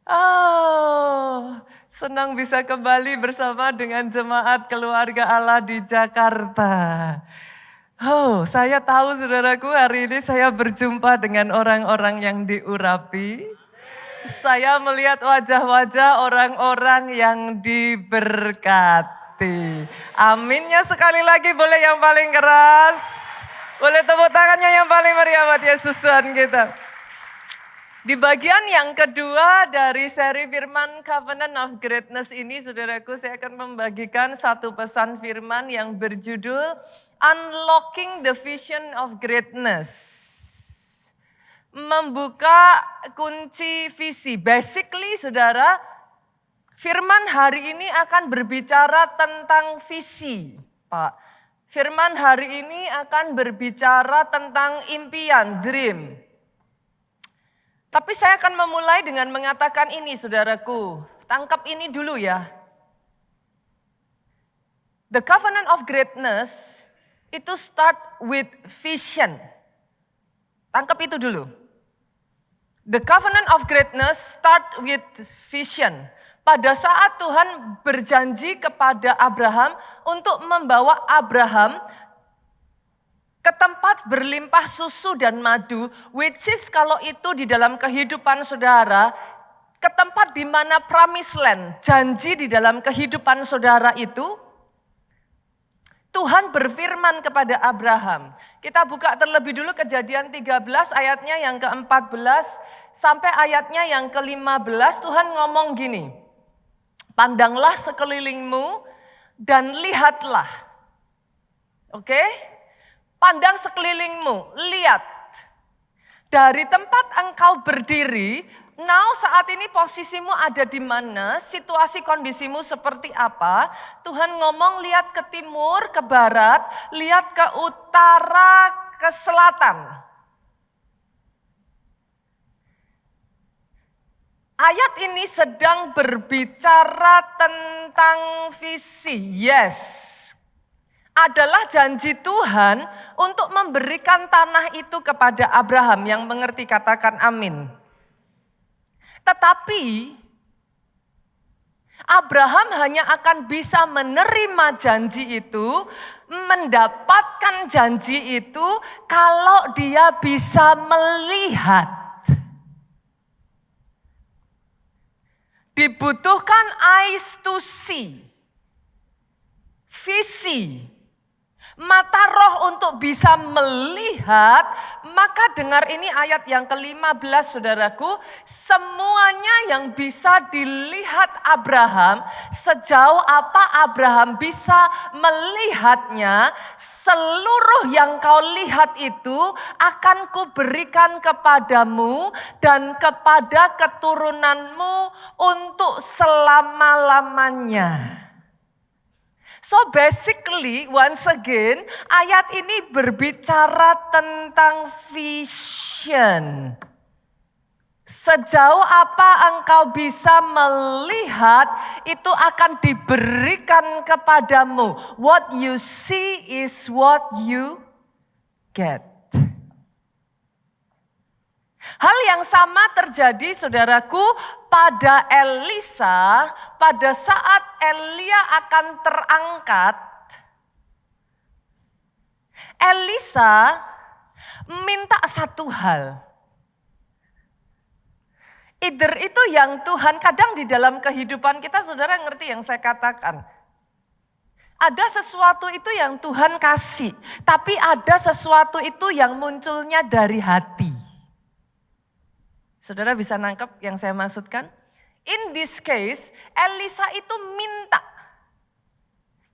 Oh, senang bisa kembali bersama dengan jemaat keluarga Allah di Jakarta. Oh, saya tahu saudaraku hari ini saya berjumpa dengan orang-orang yang diurapi. Saya melihat wajah-wajah orang-orang yang diberkati. Aminnya sekali lagi boleh yang paling keras. Boleh tepuk tangannya yang paling meriah buat Yesus Tuhan kita. Di bagian yang kedua dari seri firman Covenant of Greatness ini, saudaraku, saya akan membagikan satu pesan firman yang berjudul Unlocking the Vision of Greatness. Membuka kunci visi. Basically, saudara, firman hari ini akan berbicara tentang visi, Pak. Firman hari ini akan berbicara tentang impian, dream. Tapi saya akan memulai dengan mengatakan ini, saudaraku. Tangkap ini dulu ya. The covenant of greatness itu start with vision. Tangkap itu dulu. The covenant of greatness start with vision. Pada saat Tuhan berjanji kepada Abraham untuk membawa Abraham ke tempat berlimpah susu dan madu, which is kalau itu di dalam kehidupan saudara, ke tempat di mana promised land, janji di dalam kehidupan saudara itu, Tuhan berfirman kepada Abraham. Kita buka terlebih dulu Kejadian 13 ayatnya yang ke-14 sampai ayatnya yang ke-15, Tuhan ngomong gini, pandanglah sekelilingmu dan lihatlah. Oke? Pandang sekelilingmu, lihat. Dari tempat engkau berdiri, now saat ini posisimu ada di mana, situasi kondisimu seperti apa. Tuhan ngomong lihat ke timur, ke barat, lihat ke utara, ke selatan. Ayat ini sedang berbicara tentang visi, yes. Adalah janji Tuhan untuk memberikan tanah itu kepada Abraham, yang mengerti katakan amin. Tetapi Abraham hanya akan bisa menerima janji itu, mendapatkan janji itu kalau dia bisa melihat. Dibutuhkan eyes to see, visi. Mata roh untuk bisa melihat, maka dengar ini ayat yang ke-15 saudaraku, semuanya yang bisa dilihat Abraham, sejauh apa Abraham bisa melihatnya, seluruh yang kau lihat itu akan kuberikan kepadamu dan kepada keturunanmu untuk selama-lamanya. So basically once again ayat ini berbicara tentang vision. Sejauh apa engkau bisa melihat itu akan diberikan kepadamu. What you see is what you get. Hal yang sama terjadi saudaraku pada Elisa, pada saat Elia akan terangkat. Elisa minta satu hal. Either itu yang Tuhan, kadang di dalam kehidupan kita saudara ngerti yang saya katakan. Ada sesuatu itu yang Tuhan kasih, tapi ada sesuatu itu yang munculnya dari hati. Saudara bisa nangkep yang saya maksudkan? In this case, Elisa itu minta.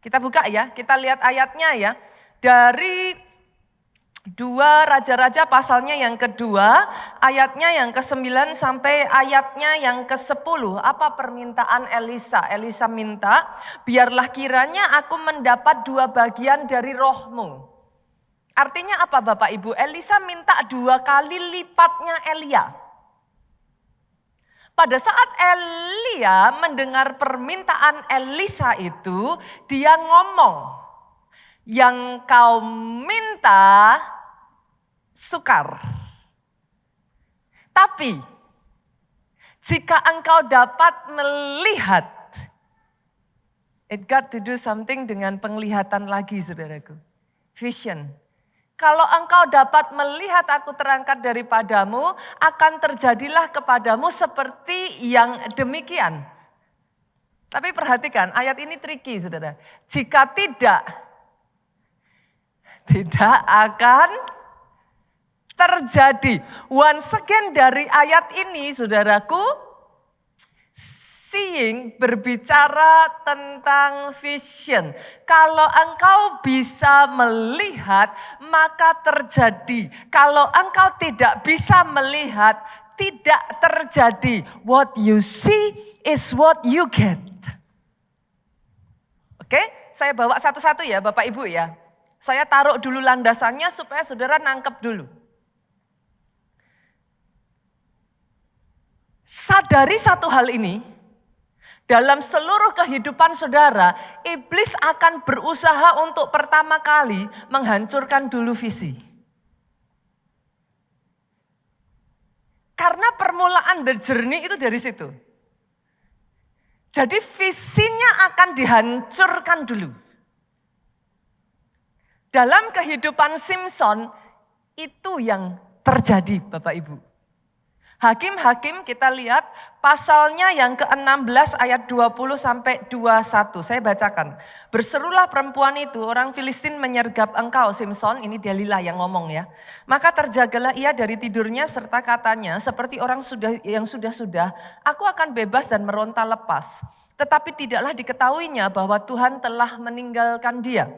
Kita buka ya, kita lihat ayatnya ya. Dari 2 Raja-Raja pasalnya yang kedua, ayatnya yang ke-9 sampai ayatnya yang ke-10. Apa permintaan Elisa? Elisa minta, biarlah kiranya aku mendapat 2 bagian dari rohmu. Artinya apa Bapak Ibu? Elisa minta 2 kali lipatnya Elia. Pada saat Elia mendengar permintaan Elisa itu, dia ngomong, yang kau minta sukar. Tapi Jika engkau dapat melihat, it got to do something dengan penglihatan lagi saudaraku. Vision. Kalau engkau dapat melihat aku terangkat daripadamu, akan terjadilah kepadamu seperti yang demikian. Tapi perhatikan, ayat ini tricky saudara. Jika tidak akan terjadi. Once again dari ayat ini saudaraku, seeing berbicara tentang vision. Kalau engkau bisa melihat, maka terjadi. Kalau engkau tidak bisa melihat, tidak terjadi. What you see is what you get. Oke, saya bawa satu-satu ya Bapak Ibu ya. Saya taruh dulu landasannya supaya saudara nangkep dulu. Sadari satu hal ini, dalam seluruh kehidupan saudara, iblis akan berusaha untuk pertama kali menghancurkan dulu visi. Karena permulaan the journey itu dari situ. Jadi visinya akan dihancurkan dulu. Dalam kehidupan Simson, itu yang terjadi Bapak Ibu. Hakim-hakim kita lihat pasalnya yang ke-16 ayat 20 sampai 21. Saya bacakan. Berserulah perempuan itu, orang Filistin menyergap engkau Simson, ini Delila yang ngomong ya. Maka terjagalah ia dari tidurnya serta katanya seperti orang yang sudah-sudah, aku akan bebas dan meronta lepas. Tetapi tidaklah diketahuinya bahwa Tuhan telah meninggalkan dia.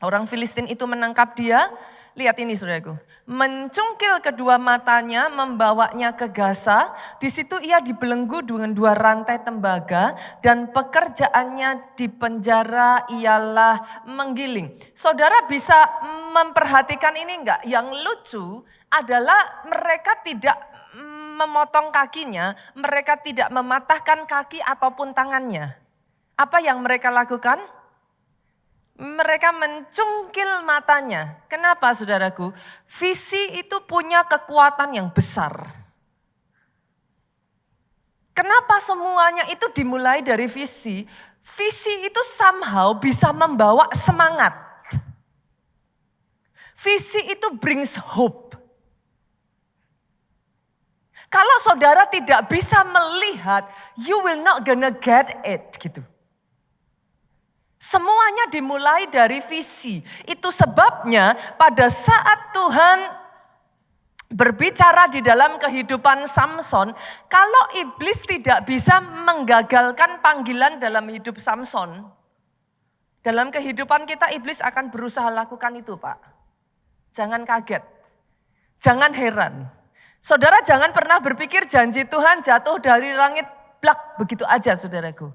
Orang Filistin itu menangkap dia. Lihat ini saudaraku, mencungkil kedua matanya, membawanya ke Gaza. Di situ ia dibelenggu dengan 2 rantai tembaga dan pekerjaannya di penjara ialah menggiling. Saudara bisa memperhatikan ini enggak? Yang lucu adalah mereka tidak memotong kakinya, mereka tidak mematahkan kaki ataupun tangannya. Apa yang mereka lakukan? Mereka mencungkil matanya. Kenapa saudaraku? Visi itu punya kekuatan yang besar. Kenapa semuanya itu dimulai dari visi? Visi itu somehow bisa membawa semangat. Visi itu brings hope. Kalau saudara tidak bisa melihat, you will not gonna get it gitu. Semuanya dimulai dari visi. Itu sebabnya pada saat Tuhan berbicara di dalam kehidupan Samson, kalau iblis tidak bisa menggagalkan panggilan dalam hidup Samson, dalam kehidupan kita iblis akan berusaha lakukan itu Pak. Jangan kaget, jangan heran. Saudara jangan pernah berpikir janji Tuhan jatuh dari langit blak begitu aja saudaraku.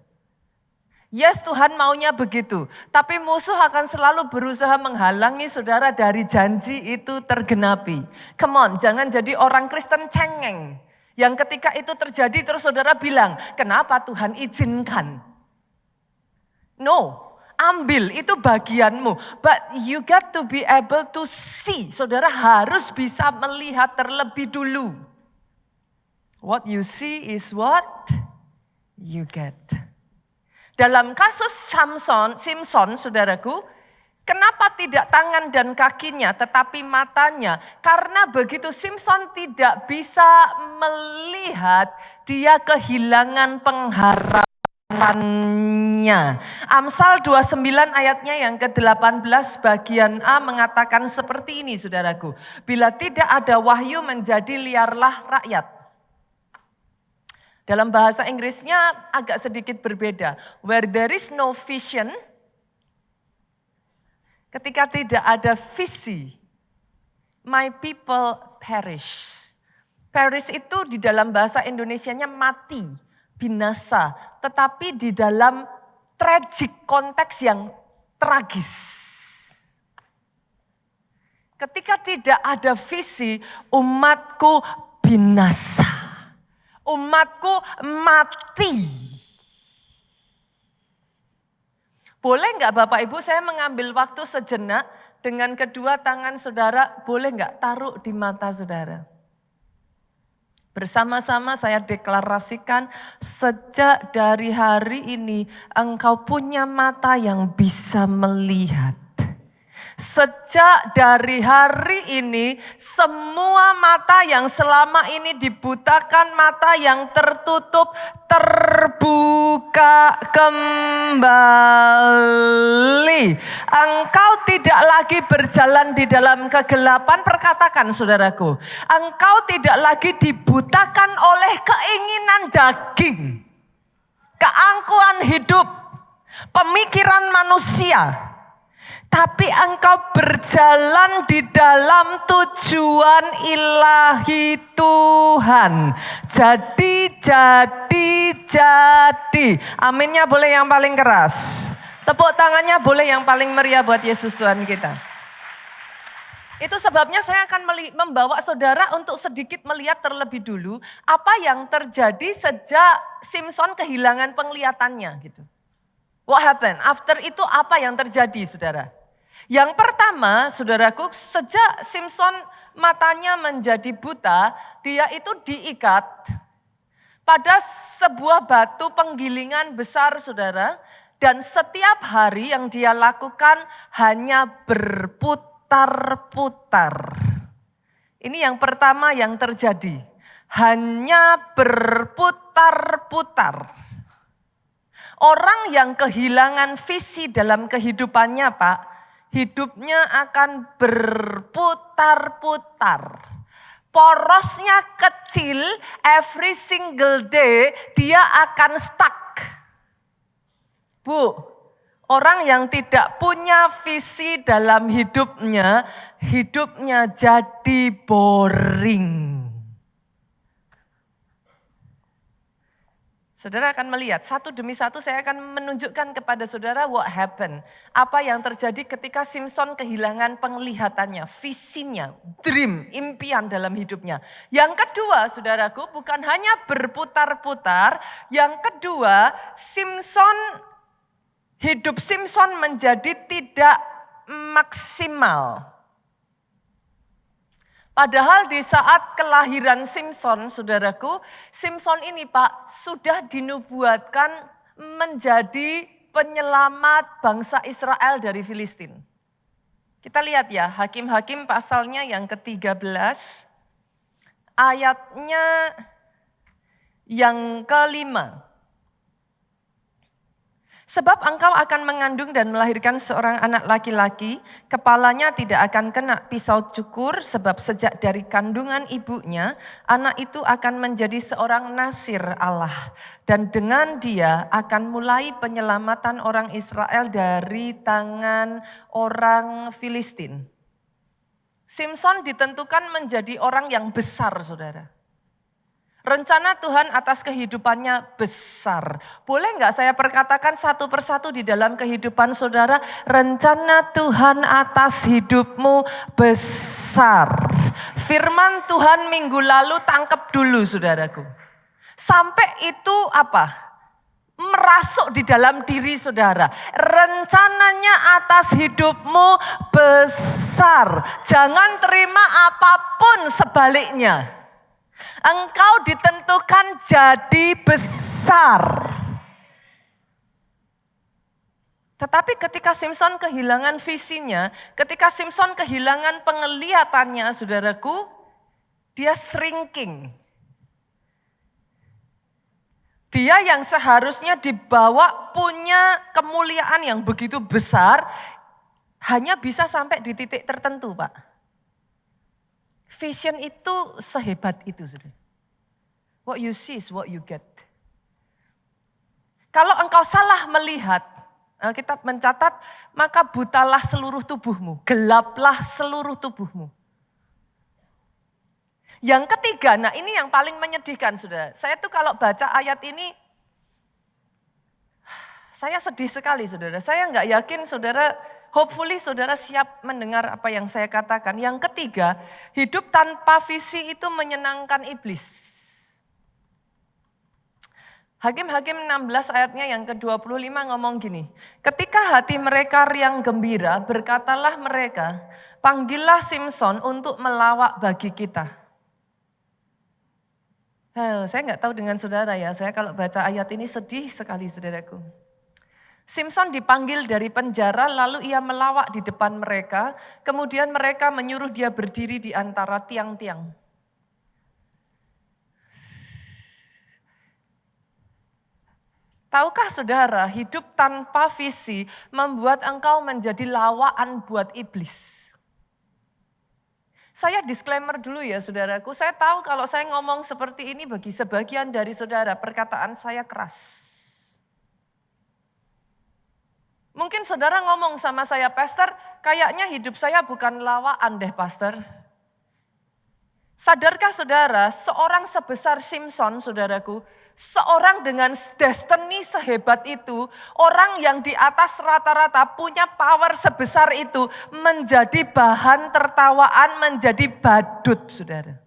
Yes, Tuhan maunya begitu. Tapi musuh akan selalu berusaha menghalangi saudara dari janji itu tergenapi. Come on, jangan jadi orang Kristen cengeng. Yang ketika itu terjadi terus saudara bilang, kenapa Tuhan izinkan? No, ambil itu bagianmu. But you got to be able to see. Saudara harus bisa melihat terlebih dulu. What you see is what you get. Dalam kasus Simson, saudaraku, kenapa tidak tangan dan kakinya tetapi matanya? Karena begitu Simson tidak bisa melihat, dia kehilangan pengharapannya. Amsal 29 ayatnya yang ke-18 bagian A mengatakan seperti ini saudaraku. Bila tidak ada wahyu menjadi liarlah rakyat. Dalam bahasa Inggrisnya agak sedikit berbeda. Where there is no vision, ketika tidak ada visi, my people perish. Perish itu di dalam bahasa Indonesianya mati, binasa. Tetapi di dalam tragic konteks yang tragis. Ketika tidak ada visi, umatku binasa. Umatku mati. Boleh enggak Bapak Ibu saya mengambil waktu sejenak dengan kedua tangan saudara, boleh enggak taruh di mata saudara? Bersama-sama saya deklarasikan sejak dari hari ini engkau punya mata yang bisa melihat. Sejak dari hari ini semua mata yang selama ini dibutakan, mata yang tertutup terbuka kembali. Engkau tidak lagi berjalan di dalam kegelapan, perkatakan saudaraku. Engkau tidak lagi dibutakan oleh keinginan daging, keangkuhan hidup, pemikiran manusia. Tapi engkau berjalan di dalam tujuan ilahi Tuhan. Jadi. Aminnya boleh yang paling keras. Tepuk tangannya boleh yang paling meriah buat Yesus Tuhan kita. Itu sebabnya saya akan membawa saudara untuk sedikit melihat terlebih dulu apa yang terjadi sejak Simson kehilangan penglihatannya gitu. What happened? After itu apa yang terjadi saudara? Yang pertama saudaraku, sejak Simson matanya menjadi buta, dia itu diikat pada sebuah batu penggilingan besar saudara. Dan setiap hari yang dia lakukan hanya berputar-putar. Ini yang pertama yang terjadi. Hanya berputar-putar. Orang yang kehilangan visi dalam kehidupannya Pak, hidupnya akan berputar-putar. Porosnya kecil, every single day dia akan stuck. Bu, orang yang tidak punya visi dalam hidupnya jadi boring. Saudara akan melihat satu demi satu, saya akan menunjukkan kepada saudara what happened. Apa yang terjadi ketika Simson kehilangan penglihatannya, visinya, dream, impian dalam hidupnya. Yang kedua saudaraku, bukan hanya berputar-putar. Yang kedua, hidup Simson menjadi tidak maksimal. Padahal di saat kelahiran Simson, saudaraku, Simson ini Pak sudah dinubuatkan menjadi penyelamat bangsa Israel dari Filistin. Kita lihat ya, Hakim-Hakim pasalnya yang ke-13, ayatnya yang ke-5. Sebab engkau akan mengandung dan melahirkan seorang anak laki-laki, kepalanya tidak akan kena pisau cukur, sebab sejak dari kandungan ibunya, anak itu akan menjadi seorang nasir Allah. Dan dengan dia akan mulai penyelamatan orang Israel dari tangan orang Filistin. Simson ditentukan menjadi orang yang besar, saudara. Rencana Tuhan atas kehidupannya besar. Boleh nggak saya perkatakan satu persatu di dalam kehidupan saudara? Rencana Tuhan atas hidupmu besar. Firman Tuhan minggu lalu tangkap dulu saudaraku. Sampai itu apa? Merasuk di dalam diri saudara. Rencananya atas hidupmu besar. Jangan terima apapun sebaliknya. Engkau ditentukan jadi besar. Tetapi ketika Simson kehilangan visinya, ketika Simson kehilangan penglihatannya, saudaraku, dia shrinking. Dia yang seharusnya dibawa punya kemuliaan yang begitu besar, hanya bisa sampai di titik tertentu, Pak. Vision itu sehebat itu, saudara. What you see is what you get. Kalau engkau salah melihat, Alkitab mencatat, maka butalah seluruh tubuhmu, gelaplah seluruh tubuhmu. Yang ketiga, nah ini yang paling menyedihkan, saudara. Saya tuh kalau baca ayat ini, saya sedih sekali, saudara. Saya nggak yakin, saudara. Hopefully saudara siap mendengar apa yang saya katakan. Yang ketiga, hidup tanpa visi itu menyenangkan iblis. Hakim-Hakim 16 ayatnya yang ke-25 ngomong gini. Ketika hati mereka riang gembira, berkatalah mereka, panggillah Simson untuk melawak bagi kita. Saya nggak tahu dengan saudara ya, saya kalau baca ayat ini sedih sekali saudaraku. Simson dipanggil dari penjara lalu ia melawak di depan mereka, kemudian mereka menyuruh dia berdiri di antara tiang-tiang. Tahukah saudara, hidup tanpa visi membuat engkau menjadi lawaan buat iblis. Saya disclaimer dulu ya saudaraku, saya tahu kalau saya ngomong seperti ini bagi sebagian dari saudara, perkataan saya keras. Mungkin saudara ngomong sama saya, Pastor, kayaknya hidup saya bukan lawaan deh Pastor. Sadarkah saudara, seorang sebesar Simson saudaraku, seorang dengan destiny sehebat itu, orang yang di atas rata-rata punya power sebesar itu, menjadi bahan tertawaan, menjadi badut saudara.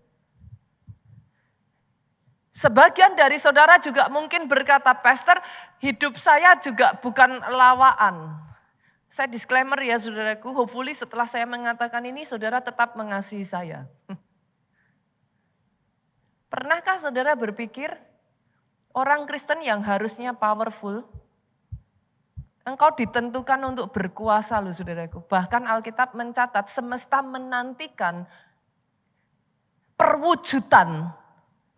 Sebagian dari saudara juga mungkin berkata, Pastor, hidup saya juga bukan lawaan. Saya disclaimer ya saudaraku, hopefully setelah saya mengatakan ini, saudara tetap mengasihi saya. Pernahkah saudara berpikir, orang Kristen yang harusnya powerful, engkau ditentukan untuk berkuasa loh saudaraku. Bahkan Alkitab mencatat semesta menantikan perwujudan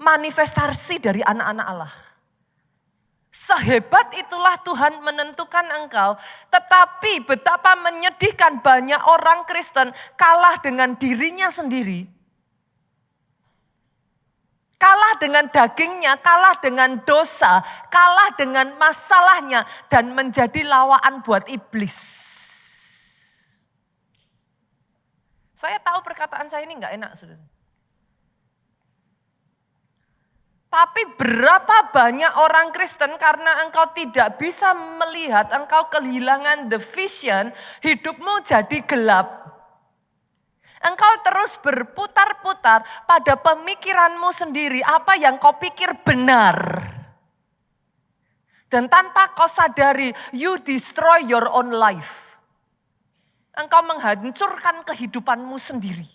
manifestasi dari anak-anak Allah. Sehebat itulah Tuhan menentukan engkau, tetapi betapa menyedihkan banyak orang Kristen kalah dengan dirinya sendiri. Kalah dengan dagingnya, kalah dengan dosa, kalah dengan masalahnya, dan menjadi lawaan buat iblis. Saya tahu perkataan saya ini enggak enak, saudara. Tapi berapa banyak orang Kristen karena engkau tidak bisa melihat, engkau kehilangan the vision, hidupmu jadi gelap. Engkau terus berputar-putar pada pemikiranmu sendiri, apa yang kau pikir benar. Dan tanpa kau sadari, you destroy your own life. Engkau menghancurkan kehidupanmu sendiri.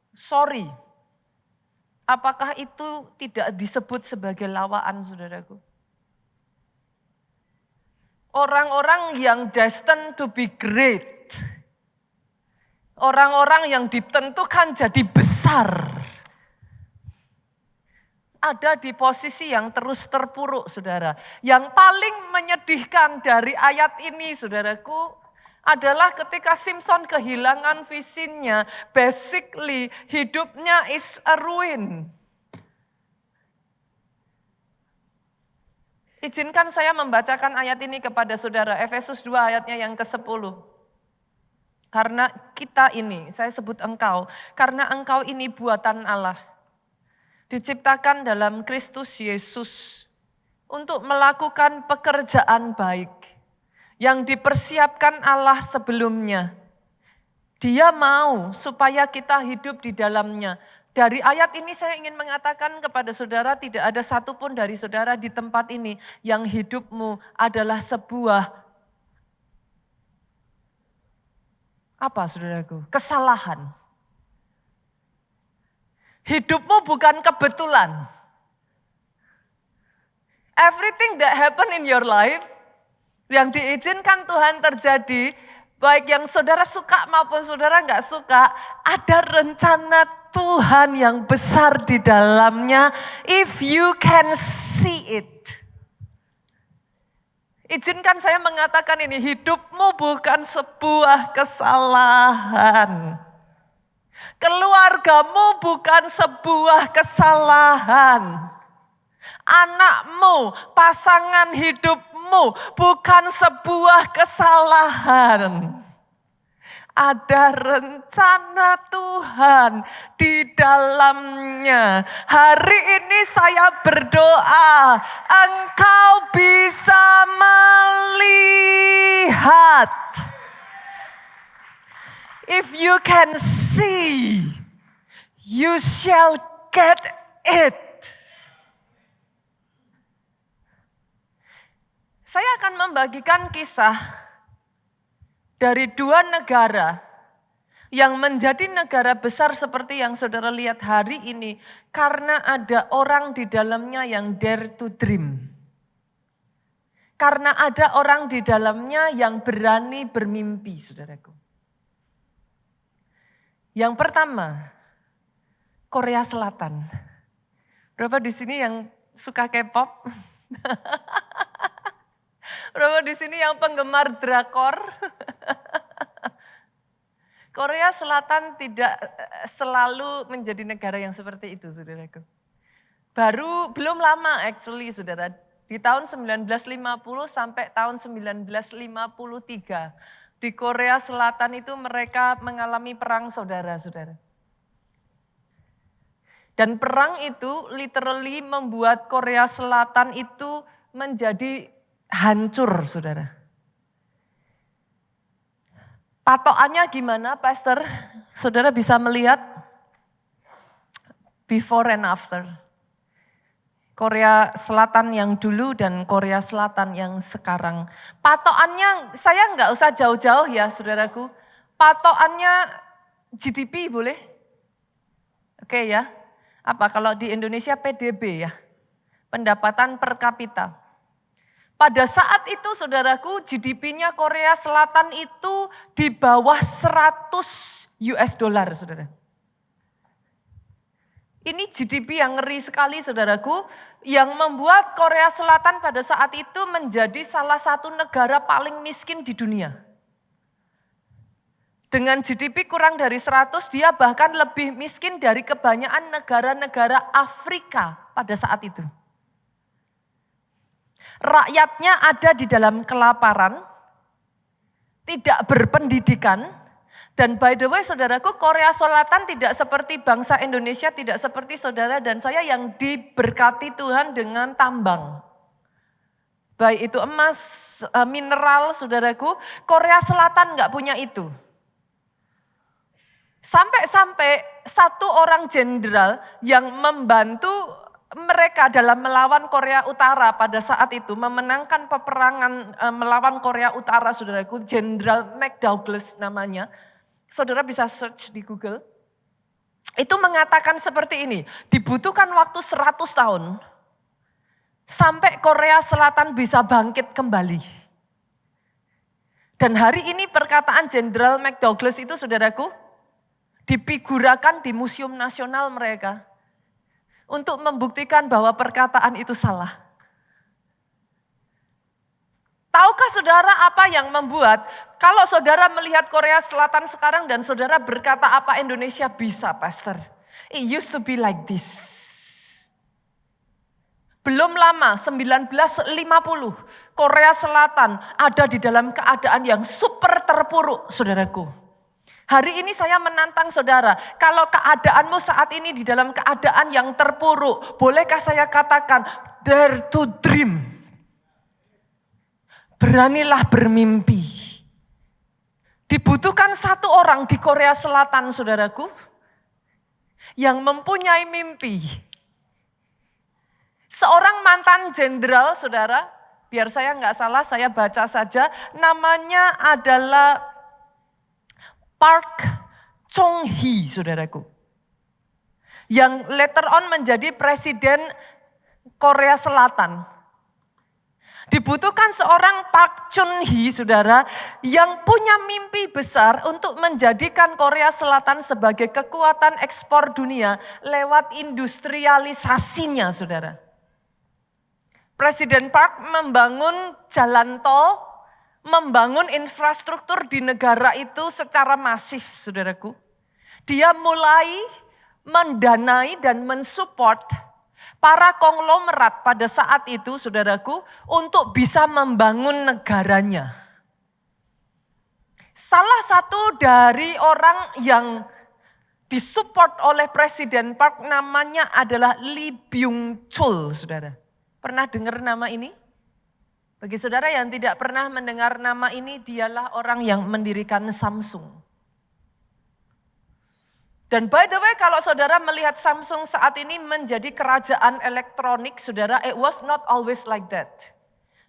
Sorry, apakah itu tidak disebut sebagai lawaan saudaraku? Orang-orang yang destined to be great, orang-orang yang ditentukan jadi besar, ada di posisi yang terus terpuruk saudara. Yang paling menyedihkan dari ayat ini saudaraku, adalah ketika Simson kehilangan visinya, basically hidupnya is a ruin. Izinkan saya membacakan ayat ini kepada saudara, Efesus 2 ayatnya yang ke-10. Karena kita ini, saya sebut engkau, karena engkau ini buatan Allah. Diciptakan dalam Kristus Yesus untuk melakukan pekerjaan baik yang dipersiapkan Allah sebelumnya. Dia mau supaya kita hidup di dalamnya. Dari ayat ini saya ingin mengatakan kepada saudara, tidak ada satupun dari saudara di tempat ini yang hidupmu adalah sebuah apa saudaraku? Kesalahan. Hidupmu bukan kebetulan. Everything that happen in your life, yang diizinkan Tuhan terjadi, baik yang saudara suka maupun saudara nggak suka, ada rencana Tuhan yang besar di dalamnya, if you can see it. Izinkan saya mengatakan ini, hidupmu bukan sebuah kesalahan. Keluargamu bukan sebuah kesalahan. Anakmu, pasangan hidupmu bukan sebuah kesalahan. Ada rencana Tuhan di dalamnya. Hari ini saya berdoa, engkau bisa melihat. If you can see, you shall get it. Saya akan membagikan kisah dari dua negara yang menjadi negara besar seperti yang saudara lihat hari ini karena ada orang di dalamnya yang dare to dream. Karena ada orang di dalamnya yang berani bermimpi, saudaraku. Yang pertama, Korea Selatan. Berapa di sini yang suka K-pop? Berapa di sini yang penggemar drakor? Korea Selatan tidak selalu menjadi negara yang seperti itu, saudaraku. Belum lama actually, saudara. Di tahun 1950 sampai tahun 1953. Di Korea Selatan itu mereka mengalami perang saudara-saudara. Dan perang itu literally membuat Korea Selatan itu menjadi hancur, saudara. Patokannya gimana, Pastor? Saudara bisa melihat before and after. Korea Selatan yang dulu dan Korea Selatan yang sekarang. Patokannya, saya nggak usah jauh-jauh ya, saudaraku. Patokannya GDP boleh? Oke ya. Apa kalau di Indonesia PDB ya? Pendapatan per kapita. Pada saat itu saudaraku GDP-nya Korea Selatan itu di bawah 100 US dollar, saudara. Ini GDP yang ngeri sekali saudaraku, yang membuat Korea Selatan pada saat itu menjadi salah satu negara paling miskin di dunia. Dengan GDP kurang dari 100, dia bahkan lebih miskin dari kebanyakan negara-negara Afrika pada saat itu. Rakyatnya ada di dalam kelaparan, tidak berpendidikan, dan by the way saudaraku, Korea Selatan tidak seperti bangsa Indonesia, tidak seperti saudara dan saya yang diberkati Tuhan dengan tambang. Baik itu emas, mineral saudaraku, Korea Selatan nggak punya itu. Sampai-sampai satu orang jenderal yang membantu mereka dalam melawan Korea Utara pada saat itu, memenangkan peperangan melawan Korea Utara, saudaraku, Jenderal McDouglas namanya. Saudara bisa search di Google. Itu mengatakan seperti ini, dibutuhkan waktu 100 tahun sampai Korea Selatan bisa bangkit kembali. Dan hari ini perkataan Jenderal McDouglas itu, saudaraku, difigurakan di Museum Nasional mereka. Untuk membuktikan bahwa perkataan itu salah. Tahukah saudara apa yang membuat kalau saudara melihat Korea Selatan sekarang dan saudara berkata apa Indonesia bisa, Pastor? It used to be like this. Belum lama 1950 Korea Selatan ada di dalam keadaan yang super terpuruk, saudaraku. Hari ini saya menantang saudara, kalau keadaanmu saat ini di dalam keadaan yang terpuruk, bolehkah saya katakan, dare to dream. Beranilah bermimpi. Dibutuhkan satu orang di Korea Selatan, saudaraku, yang mempunyai mimpi. Seorang mantan jenderal, saudara, biar saya nggak salah, saya baca saja, namanya adalah Park Chung-hee, saudaraku. Yang later on menjadi presiden Korea Selatan. Dibutuhkan seorang Park Chung-hee, saudara, yang punya mimpi besar untuk menjadikan Korea Selatan sebagai kekuatan ekspor dunia lewat industrialisasinya, saudara. Presiden Park membangun jalan tol, membangun infrastruktur di negara itu secara masif, saudaraku. Dia mulai mendanai dan mensupport para konglomerat pada saat itu, saudaraku, untuk bisa membangun negaranya. Salah satu dari orang yang disupport oleh Presiden Park namanya adalah Lee Byung-chul, saudara. Pernah dengar nama ini? Bagi saudara yang tidak pernah mendengar nama ini, dialah orang yang mendirikan Samsung. Dan by the way, kalau saudara melihat Samsung saat ini menjadi kerajaan elektronik, saudara, it was not always like that.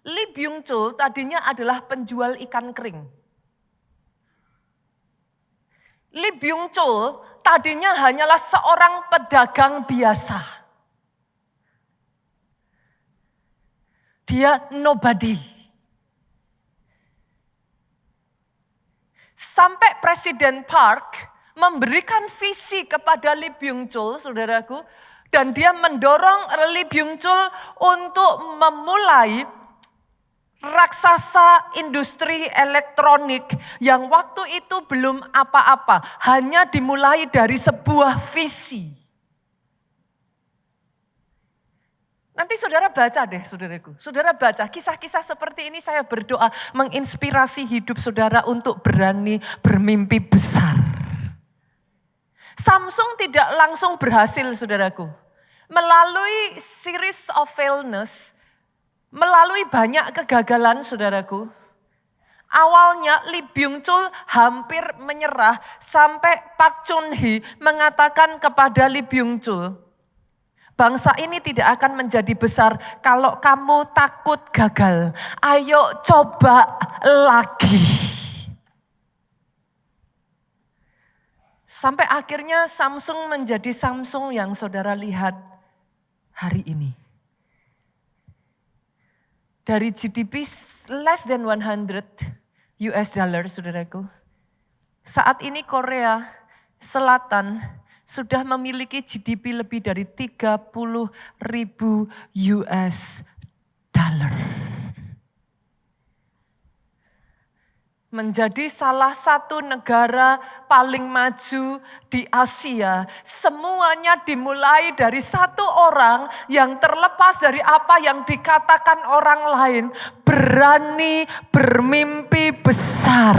Lee Byung-chul tadinya adalah penjual ikan kering. Lee Byung-chul tadinya hanyalah seorang pedagang biasa. Dia nobody. Sampai Presiden Park memberikan visi kepada Lee Byung-chul, saudaraku. Dan dia mendorong Lee Byung-chul untuk memulai raksasa industri elektronik yang waktu itu belum apa-apa. Hanya dimulai dari sebuah visi. Nanti saudara baca deh saudaraku. Saudara baca kisah-kisah seperti ini, saya berdoa menginspirasi hidup saudara untuk berani bermimpi besar. Samsung tidak langsung berhasil saudaraku. Melalui series of failures, melalui banyak kegagalan saudaraku. Awalnya Lee Byung-chul hampir menyerah sampai Park Chung-hee mengatakan kepada Lee Byung-chul, bangsa ini tidak akan menjadi besar kalau kamu takut gagal. Ayo coba lagi. Sampai akhirnya Samsung menjadi Samsung yang saudara lihat hari ini. Dari GDP less than 100 US dollar saudaraku. Saat ini Korea Selatan sudah memiliki GDP lebih dari 30.000 US dollar. Menjadi salah satu negara paling maju di Asia. Semuanya dimulai dari satu orang yang terlepas dari apa yang dikatakan orang lain. Berani bermimpi besar.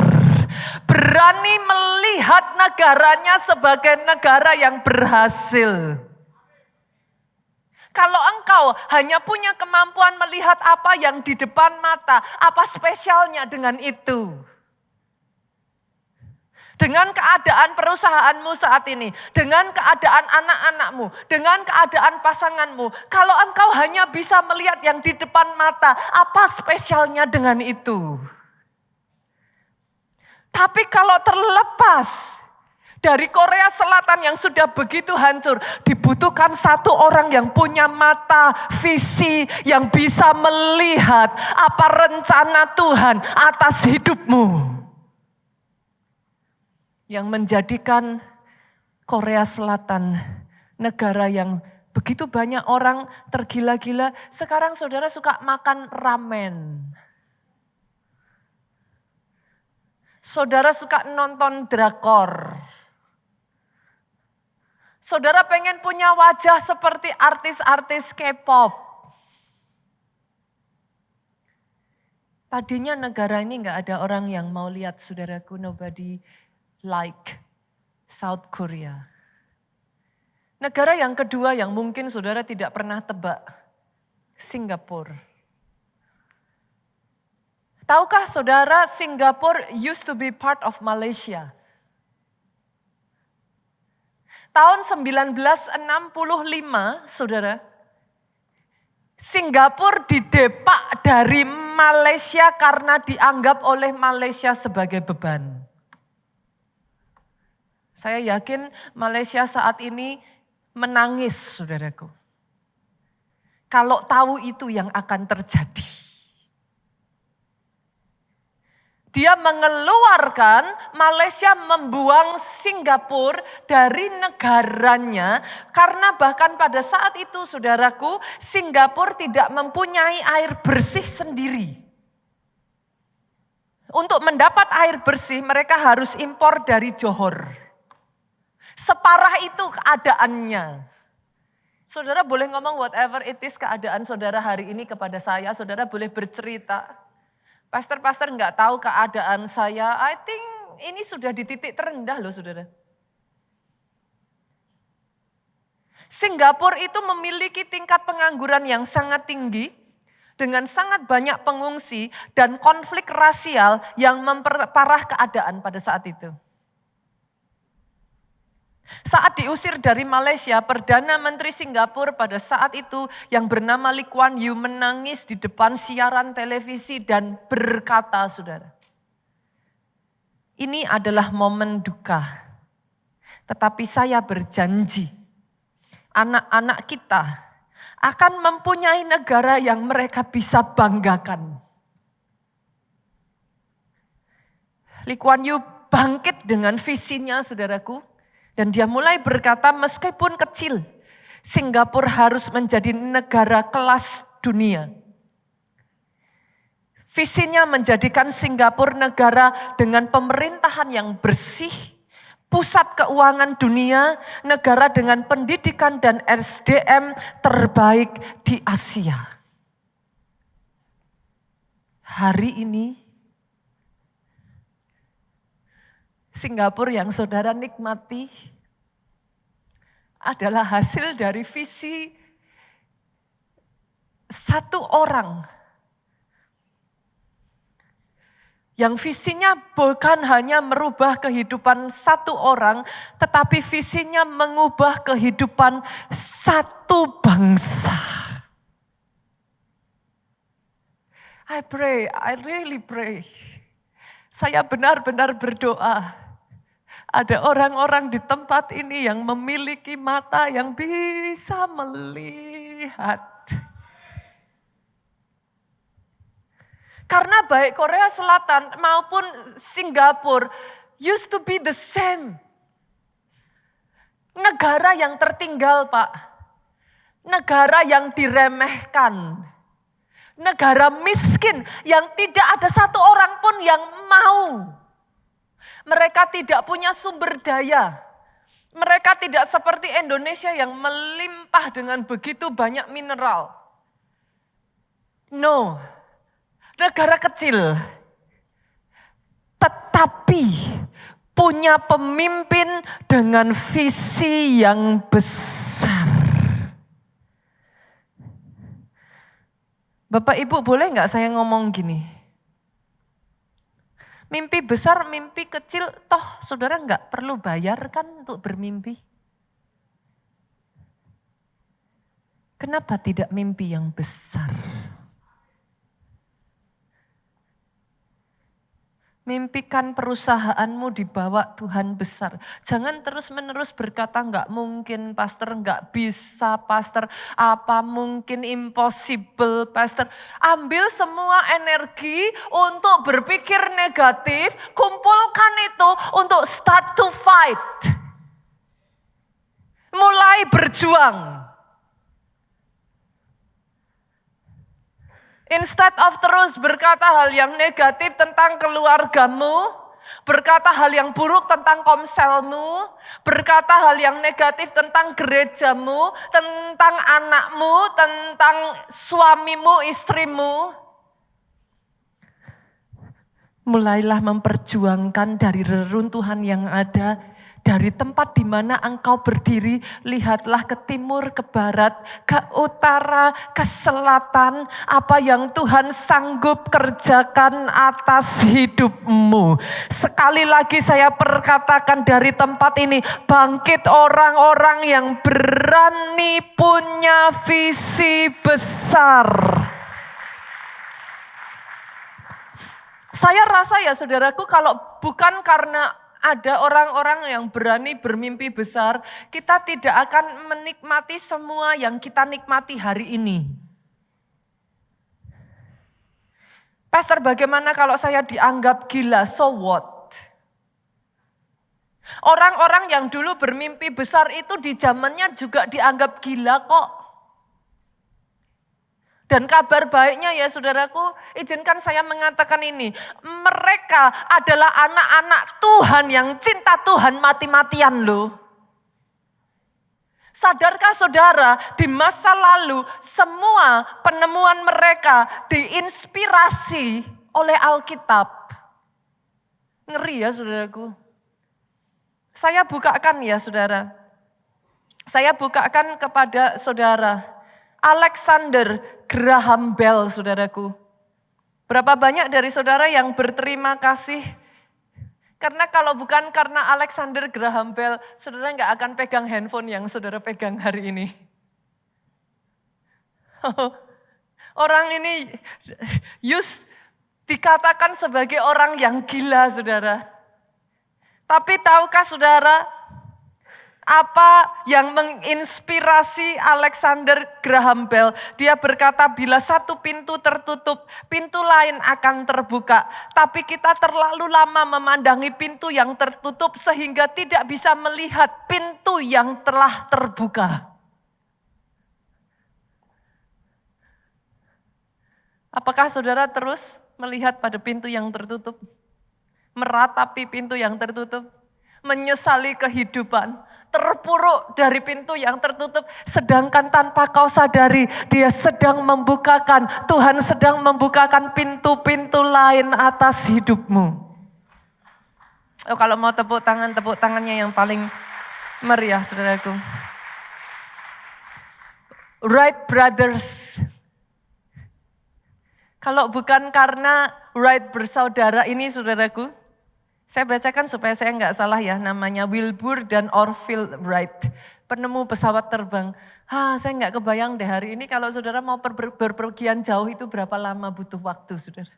Berani melihat negaranya sebagai negara yang berhasil. Kalau engkau hanya punya kemampuan melihat apa yang di depan mata, apa spesialnya dengan itu? Dengan keadaan perusahaanmu saat ini, dengan keadaan anak-anakmu, dengan keadaan pasanganmu. Kalau engkau hanya bisa melihat yang di depan mata, apa spesialnya dengan itu? Tapi kalau terlepas dari Korea Selatan yang sudah begitu hancur, dibutuhkan satu orang yang punya mata visi, yang bisa melihat apa rencana Tuhan atas hidupmu. Yang menjadikan Korea Selatan negara yang begitu banyak orang tergila-gila. Sekarang saudara suka makan ramen. Saudara suka nonton drakor. Saudara pengen punya wajah seperti artis-artis K-pop. Tadinya negara ini gak ada orang yang mau lihat saudaraku, nobody like South Korea. Negara yang kedua yang mungkin saudara tidak pernah tebak, Singapura. Tahukah saudara Singapura used to be part of Malaysia? Tahun 1965 saudara, Singapura didepak dari Malaysia karena dianggap oleh Malaysia sebagai beban. Saya yakin Malaysia saat ini menangis saudaraku. Kalau tahu itu yang akan terjadi. Dia mengeluarkan, Malaysia membuang Singapura dari negaranya. Karena bahkan pada saat itu saudaraku, Singapura tidak mempunyai air bersih sendiri. Untuk mendapat air bersih mereka harus impor dari Johor. Separah itu keadaannya. Saudara boleh ngomong whatever it is keadaan saudara hari ini kepada saya. Saudara boleh bercerita. Pastor nggak tahu keadaan saya. I think ini sudah di titik terendah loh saudara. Singapura itu memiliki tingkat pengangguran yang sangat tinggi. Dengan sangat banyak pengungsi dan konflik rasial yang memperparah keadaan pada saat itu. Saat diusir dari Malaysia, Perdana Menteri Singapura pada saat itu yang bernama Lee Kuan Yew menangis di depan siaran televisi dan berkata, saudara, ini adalah momen duka Tetapi saya berjanji, anak-anak kita akan mempunyai negara yang mereka bisa banggakan. Lee Kuan Yew bangkit dengan visinya, saudaraku. Dan dia mulai berkata, meskipun kecil, Singapura harus menjadi negara kelas dunia. Visinya menjadikan Singapura negara dengan pemerintahan yang bersih, pusat keuangan dunia, negara dengan pendidikan dan SDM terbaik di Asia. Hari ini, Singapura yang saudara nikmati adalah hasil dari visi satu orang. Yang visinya bukan hanya merubah kehidupan satu orang, tetapi visinya mengubah kehidupan satu bangsa. I pray, I really pray. Saya benar-benar berdoa. Ada orang-orang di tempat ini yang memiliki mata yang bisa melihat. Karena baik Korea Selatan maupun Singapura used to be the same. Negara yang tertinggal, Pak. Negara yang diremehkan. Negara miskin yang tidak ada satu orang pun yang mau. Mereka tidak punya sumber daya. Mereka tidak seperti Indonesia yang melimpah dengan begitu banyak mineral. No. Negara kecil, tetapi punya pemimpin dengan visi yang besar. Bapak Ibu boleh nggak saya ngomong gini? Mimpi besar, mimpi kecil, toh saudara nggak perlu bayar kan untuk bermimpi? Kenapa tidak mimpi yang besar? Mimpikan perusahaanmu dibawa Tuhan besar. Jangan terus-menerus berkata enggak mungkin pastor, enggak bisa pastor, apa mungkin impossible pastor. Ambil semua energi untuk berpikir negatif, kumpulkan itu untuk start to fight. Mulai berjuang. Instead of terus berkata hal yang negatif tentang keluargamu, berkata hal yang buruk tentang komselmu, berkata hal yang negatif tentang gerejamu, tentang anakmu, tentang suamimu, istrimu. Mulailah memperjuangkan dari reruntuhan yang ada. Dari tempat di mana engkau berdiri, lihatlah ke timur, ke barat, ke utara, ke selatan. Apa yang Tuhan sanggup kerjakan atas hidupmu. Sekali lagi saya perkatakan dari tempat ini, bangkit orang-orang yang berani punya visi besar. Saya rasa ya saudaraku, kalau bukan karena ada orang-orang yang berani bermimpi besar, kita tidak akan menikmati semua yang kita nikmati hari ini. Pastor, bagaimana kalau saya dianggap gila? So what? Orang-orang yang dulu bermimpi besar itu di zamannya juga dianggap gila kok. Dan kabar baiknya ya saudaraku, izinkan saya mengatakan ini. Mereka adalah anak-anak Tuhan yang cinta Tuhan mati-matian loh. Sadarkah saudara, di masa lalu semua penemuan mereka diinspirasi oleh Alkitab. Ngeri ya saudaraku. Saya bukakan ya saudara. Saya bukakan kepada saudara. Alexander Graham Bell, saudaraku. Berapa banyak dari saudara yang berterima kasih? Karena kalau bukan karena Alexander Graham Bell, saudara nggak akan pegang handphone yang saudara pegang hari ini. Orang ini dikatakan sebagai orang yang gila, saudara. Tapi tahukah saudara, Apa yang menginspirasi Alexander Graham Bell? Dia berkata, bila satu pintu tertutup, pintu lain akan terbuka. Tapi kita terlalu lama memandangi pintu yang tertutup sehingga tidak bisa melihat pintu yang telah terbuka. Apakah saudara terus melihat pada pintu yang tertutup? Meratapi pintu yang tertutup? Menyesali kehidupan? Terpuruk dari pintu yang tertutup? Sedangkan tanpa kau sadari, dia sedang membukakan, Tuhan sedang membukakan pintu-pintu lain atas hidupmu. Oh, kalau mau tepuk tangannya yang paling meriah, saudaraku. Wright Brothers. Kalau bukan karena Wright bersaudara ini, saudaraku, saya bacakan supaya saya nggak salah ya, namanya Wilbur dan Orville Wright, penemu pesawat terbang. Saya nggak kebayang deh hari ini kalau saudara mau berpergian jauh itu berapa lama butuh waktu, saudara.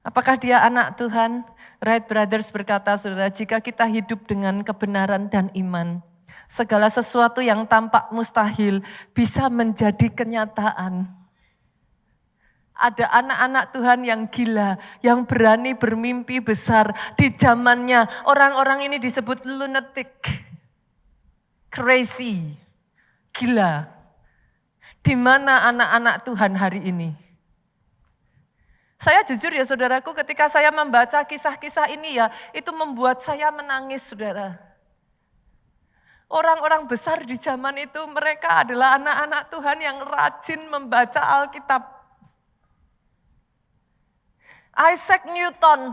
Apakah dia anak Tuhan? Wright Brothers berkata, saudara, jika kita hidup dengan kebenaran dan iman, segala sesuatu yang tampak mustahil bisa menjadi kenyataan. Ada anak-anak Tuhan yang gila, yang berani bermimpi besar. Di zamannya orang-orang ini disebut lunatic, crazy, gila. Di mana anak-anak Tuhan hari ini? Saya jujur ya saudaraku, ketika saya membaca kisah-kisah ini ya, itu membuat saya menangis, saudara. Orang-orang besar di zaman itu mereka adalah anak-anak Tuhan yang rajin membaca Alkitab. Isaac Newton,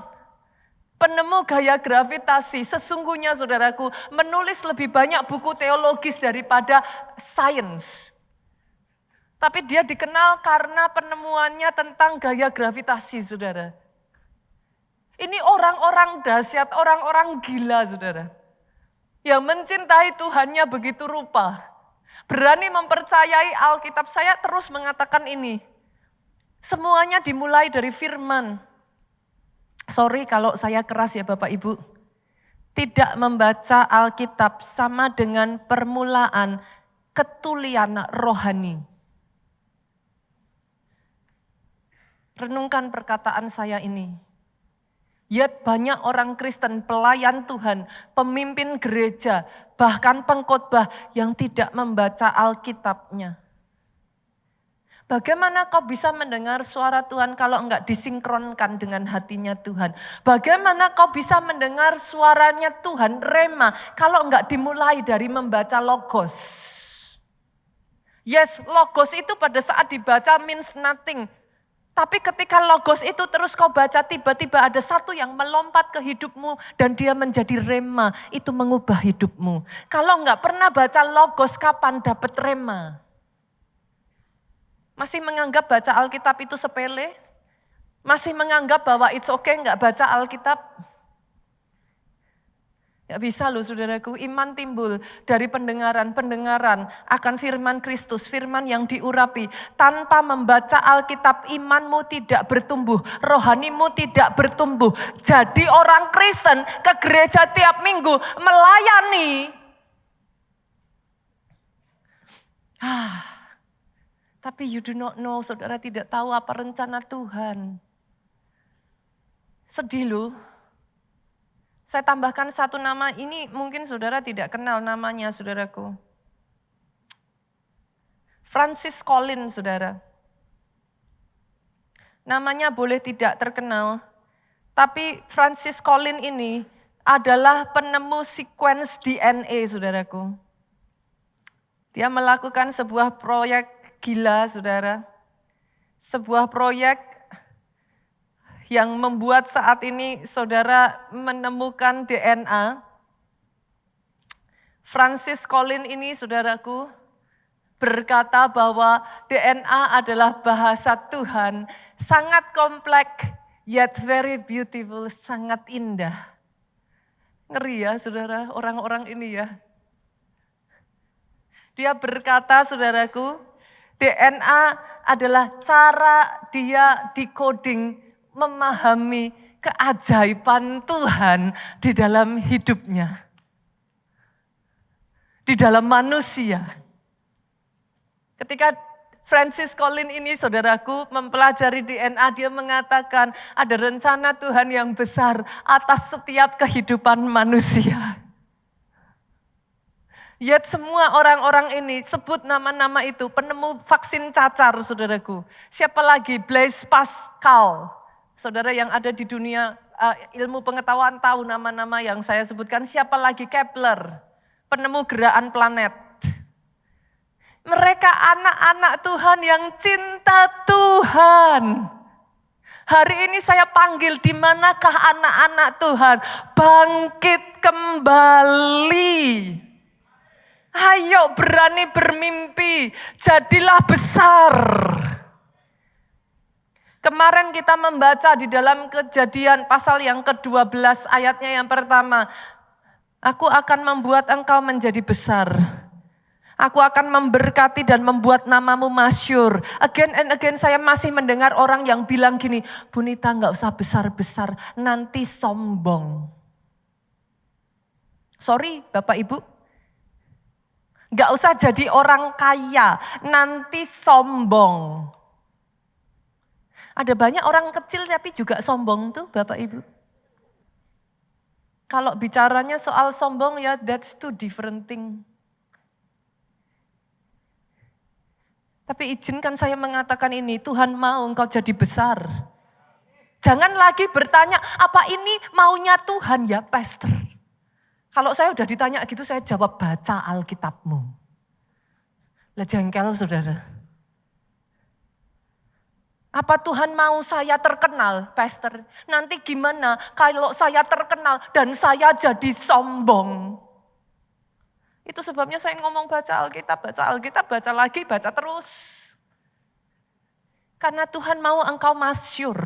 penemu gaya gravitasi, sesungguhnya saudaraku menulis lebih banyak buku teologis daripada sains. Tapi dia dikenal karena penemuannya tentang gaya gravitasi, saudara. Ini orang-orang dahsyat, orang-orang gila, saudara. Yang mencintai Tuhannya begitu rupa. Berani mempercayai Alkitab. Saya terus mengatakan ini. Semuanya dimulai dari firman. Sorry kalau saya keras ya Bapak Ibu. Tidak membaca Alkitab sama dengan permulaan ketulian rohani. Renungkan perkataan saya ini. Yet banyak orang Kristen, pelayan Tuhan, pemimpin gereja, bahkan pengkhotbah yang tidak membaca Alkitabnya. Bagaimana kau bisa mendengar suara Tuhan kalau enggak disinkronkan dengan hatinya Tuhan? Bagaimana kau bisa mendengar suaranya Tuhan, rema, kalau enggak dimulai dari membaca logos? Yes, logos itu pada saat dibaca means nothing. Tapi ketika logos itu terus kau baca, tiba-tiba ada satu yang melompat ke hidupmu dan dia menjadi rema, itu mengubah hidupmu. Kalau enggak pernah baca logos, kapan dapat rema? Masih menganggap baca Alkitab itu sepele? Masih menganggap bahwa it's okay enggak baca Alkitab? Gak bisa loh saudaraku, iman timbul dari pendengaran akan firman Kristus, firman yang diurapi. Tanpa membaca Alkitab imanmu tidak bertumbuh, rohanimu tidak bertumbuh. Jadi orang Kristen ke gereja tiap minggu melayani. Tapi you do not know, saudara tidak tahu apa rencana Tuhan. Sedih loh. Saya tambahkan satu nama, ini mungkin saudara tidak kenal namanya saudaraku. Francis Collins, saudara. Namanya boleh tidak terkenal, tapi Francis Collins ini adalah penemu sequence DNA, saudaraku. Dia melakukan sebuah proyek gila, saudara. Sebuah proyek yang membuat saat ini saudara menemukan DNA. Francis Collins ini, saudaraku, berkata bahwa DNA adalah bahasa Tuhan, sangat kompleks, yet very beautiful, sangat indah. Ngeri ya saudara, orang-orang ini ya. Dia berkata, saudaraku, DNA adalah cara dia decoding, memahami keajaiban Tuhan di dalam hidupnya. di dalam manusia. Ketika Francis Collins ini saudaraku mempelajari DNA, dia mengatakan ada rencana Tuhan yang besar atas setiap kehidupan manusia. Yet semua orang-orang ini sebut nama-nama itu, penemu vaksin cacar saudaraku. Siapa lagi? Blaise Pascal. Saudara yang ada di dunia ilmu pengetahuan tahu nama-nama yang saya sebutkan. Siapa lagi? Kepler, penemu gerakan planet. Mereka anak-anak Tuhan yang cinta Tuhan. Hari ini saya panggil, di manakah anak-anak Tuhan? Bangkit kembali. Ayo berani bermimpi, jadilah besar. Kemarin kita membaca di dalam Kejadian pasal yang ke-12 ayatnya yang pertama. Aku akan membuat engkau menjadi besar. Aku akan memberkati dan membuat namamu masyhur. Again and again saya masih mendengar orang yang bilang gini, Bunita gak usah besar-besar, nanti sombong. Sorry Bapak Ibu. Gak usah jadi orang kaya, nanti sombong. Ada banyak orang kecil tapi juga sombong tuh Bapak Ibu. Kalau bicaranya soal sombong ya that's two different thing. Tapi izinkan saya mengatakan ini, Tuhan mau engkau jadi besar. Jangan lagi bertanya, apa ini maunya Tuhan ya pastor? Kalau saya udah ditanya gitu saya jawab, baca Alkitabmu. Lah jengkel saudara. Apa Tuhan mau saya terkenal, pastor? Nanti gimana kalau saya terkenal dan saya jadi sombong? Itu sebabnya saya ngomong baca Alkitab, baca lagi, baca terus. Karena Tuhan mau engkau masyhur.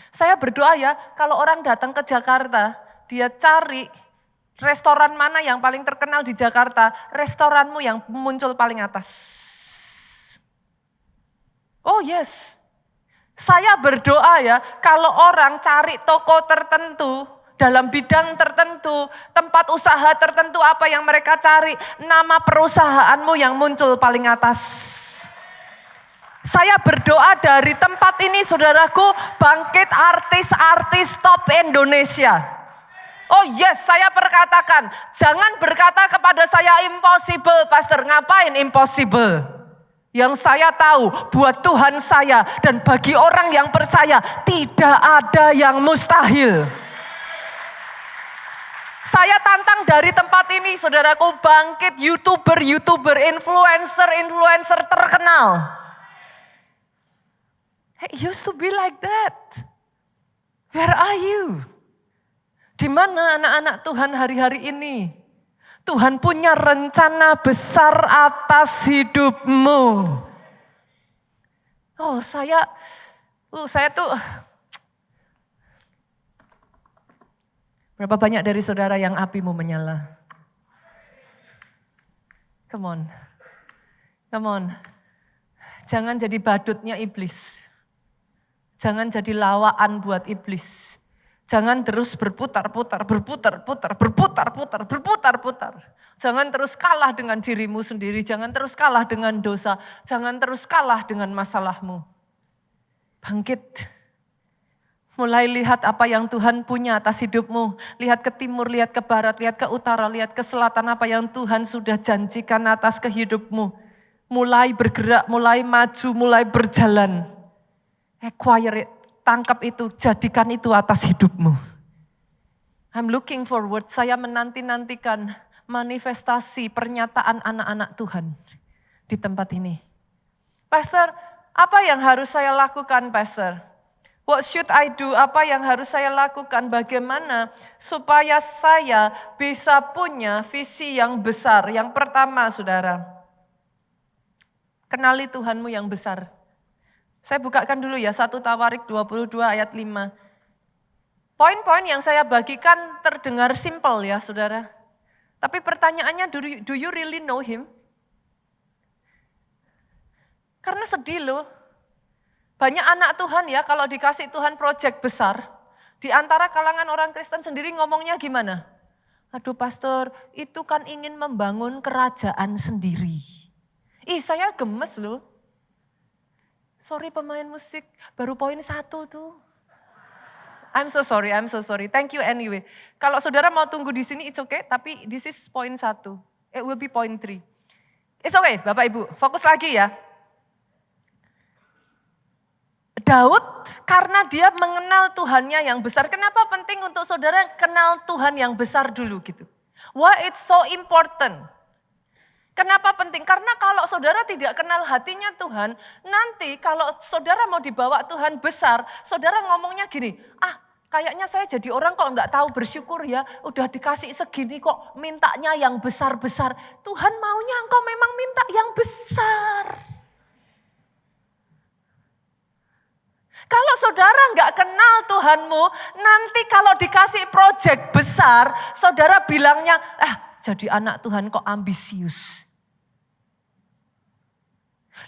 Saya berdoa ya, kalau orang datang ke Jakarta, dia cari restoran mana yang paling terkenal di Jakarta, restoranmu yang muncul paling atas. Oh yes, saya berdoa ya, kalau orang cari toko tertentu, dalam bidang tertentu, tempat usaha tertentu, apa yang mereka cari, nama perusahaanmu yang muncul paling atas. Saya berdoa dari tempat ini saudaraku, bangkit artis-artis top Indonesia. Oh yes, saya perkatakan, jangan berkata kepada saya impossible, pastor. Ngapain impossible? Yang saya tahu buat Tuhan saya dan bagi orang yang percaya tidak ada yang mustahil. Saya tantang dari tempat ini, saudaraku, bangkit YouTuber, influencer terkenal. Hey, it used to be like that. Where are you? Di mana anak-anak Tuhan hari-hari ini? Tuhan punya rencana besar atas hidupmu. Oh, saya tuh berapa banyak dari saudara yang apimu menyala? Come on. Jangan jadi badutnya iblis. Jangan jadi lawaan buat iblis. Jangan terus berputar-putar. Jangan terus kalah dengan dirimu sendiri. Jangan terus kalah dengan dosa. Jangan terus kalah dengan masalahmu. Bangkit. Mulai lihat apa yang Tuhan punya atas hidupmu. Lihat ke timur, lihat ke barat, lihat ke utara, lihat ke selatan. Apa yang Tuhan sudah janjikan atas kehidupmu. Mulai bergerak, mulai maju, mulai berjalan. Acquire it. Tangkap itu, jadikan itu atas hidupmu. I'm looking forward, saya menanti-nantikan manifestasi pernyataan anak-anak Tuhan di tempat ini. Pastor, apa yang harus saya lakukan, Pastor? What should I do? Apa yang harus saya lakukan? Bagaimana supaya saya bisa punya visi yang besar? Yang pertama, saudara, kenali Tuhanmu yang besar. Saya bukakan dulu ya, 1 Tawarik 22 ayat 5. Poin-poin yang saya bagikan terdengar simpel ya saudara. Tapi pertanyaannya, do you really know him? Karena sedih loh. Banyak anak Tuhan ya kalau dikasih Tuhan proyek besar. Di antara kalangan orang Kristen sendiri ngomongnya gimana? Aduh pastor, itu kan ingin membangun kerajaan sendiri. Saya gemes loh. Sorry pemain musik, baru poin 1 tuh. I'm so sorry. Thank you anyway. Kalau saudara mau tunggu di sini, it's okay. Tapi this is point 1. It will be point 3. It's okay, Bapak Ibu. Fokus lagi ya. Daud karena dia mengenal Tuhannya yang besar. Kenapa penting untuk saudara kenal Tuhan yang besar dulu gitu? Why it's so important? Kenapa penting? Karena kalau saudara tidak kenal hatinya Tuhan, nanti kalau saudara mau dibawa Tuhan besar, saudara ngomongnya gini, kayaknya saya jadi orang kok enggak tahu bersyukur ya, udah dikasih segini kok mintanya yang besar-besar. Tuhan maunya engkau memang minta yang besar. Kalau saudara enggak kenal Tuhanmu, nanti kalau dikasih proyek besar, saudara bilangnya, jadi anak Tuhan kok ambisius.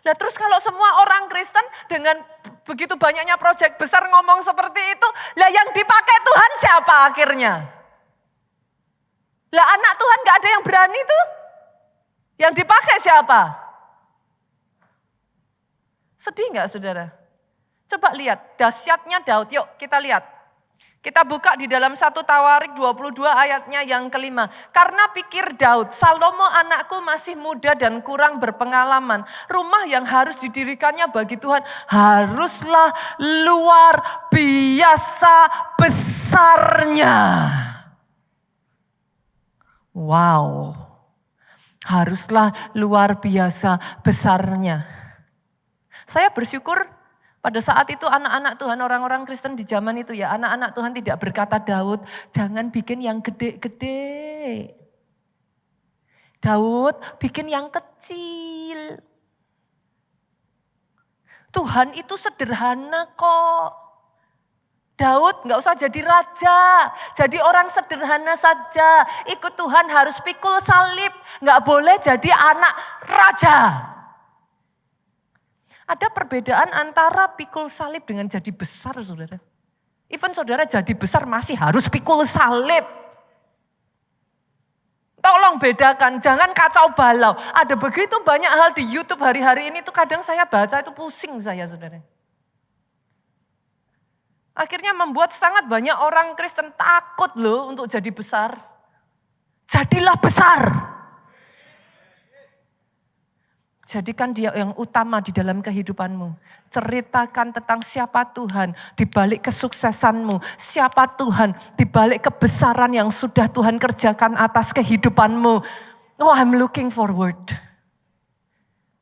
Nah terus kalau semua orang Kristen dengan begitu banyaknya proyek besar ngomong seperti itu, lah yang dipakai Tuhan siapa akhirnya? Lah anak Tuhan gak ada yang berani tuh? Yang dipakai siapa? Sedih gak saudara? Coba lihat dahsyatnya Daud, yuk kita lihat. Kita buka di dalam 1 Tawarik 22 ayatnya yang kelima. Karena pikir Daud, Salomo anakku masih muda dan kurang berpengalaman. Rumah yang harus didirikannya bagi Tuhan haruslah luar biasa besarnya. Wow, haruslah luar biasa besarnya. Saya bersyukur pada saat itu anak-anak Tuhan, orang-orang Kristen di zaman itu ya, anak-anak Tuhan tidak berkata Daud, jangan bikin yang gede-gede. Daud bikin yang kecil. Tuhan itu sederhana kok. Daud gak usah jadi raja, jadi orang sederhana saja. Ikut Tuhan harus pikul salib, gak boleh jadi anak raja. Ada perbedaan antara pikul salib dengan jadi besar saudara. Even saudara jadi besar masih harus pikul salib. Tolong bedakan, jangan kacau balau. Ada begitu banyak hal di YouTube hari-hari ini tuh kadang saya baca itu pusing saya saudara. Akhirnya membuat sangat banyak orang Kristen takut loh untuk jadi besar. Jadilah besar. Jadikan dia yang utama di dalam kehidupanmu. Ceritakan tentang siapa Tuhan di balik kesuksesanmu. Siapa Tuhan di balik kebesaran yang sudah Tuhan kerjakan atas kehidupanmu. Oh, I'm looking forward.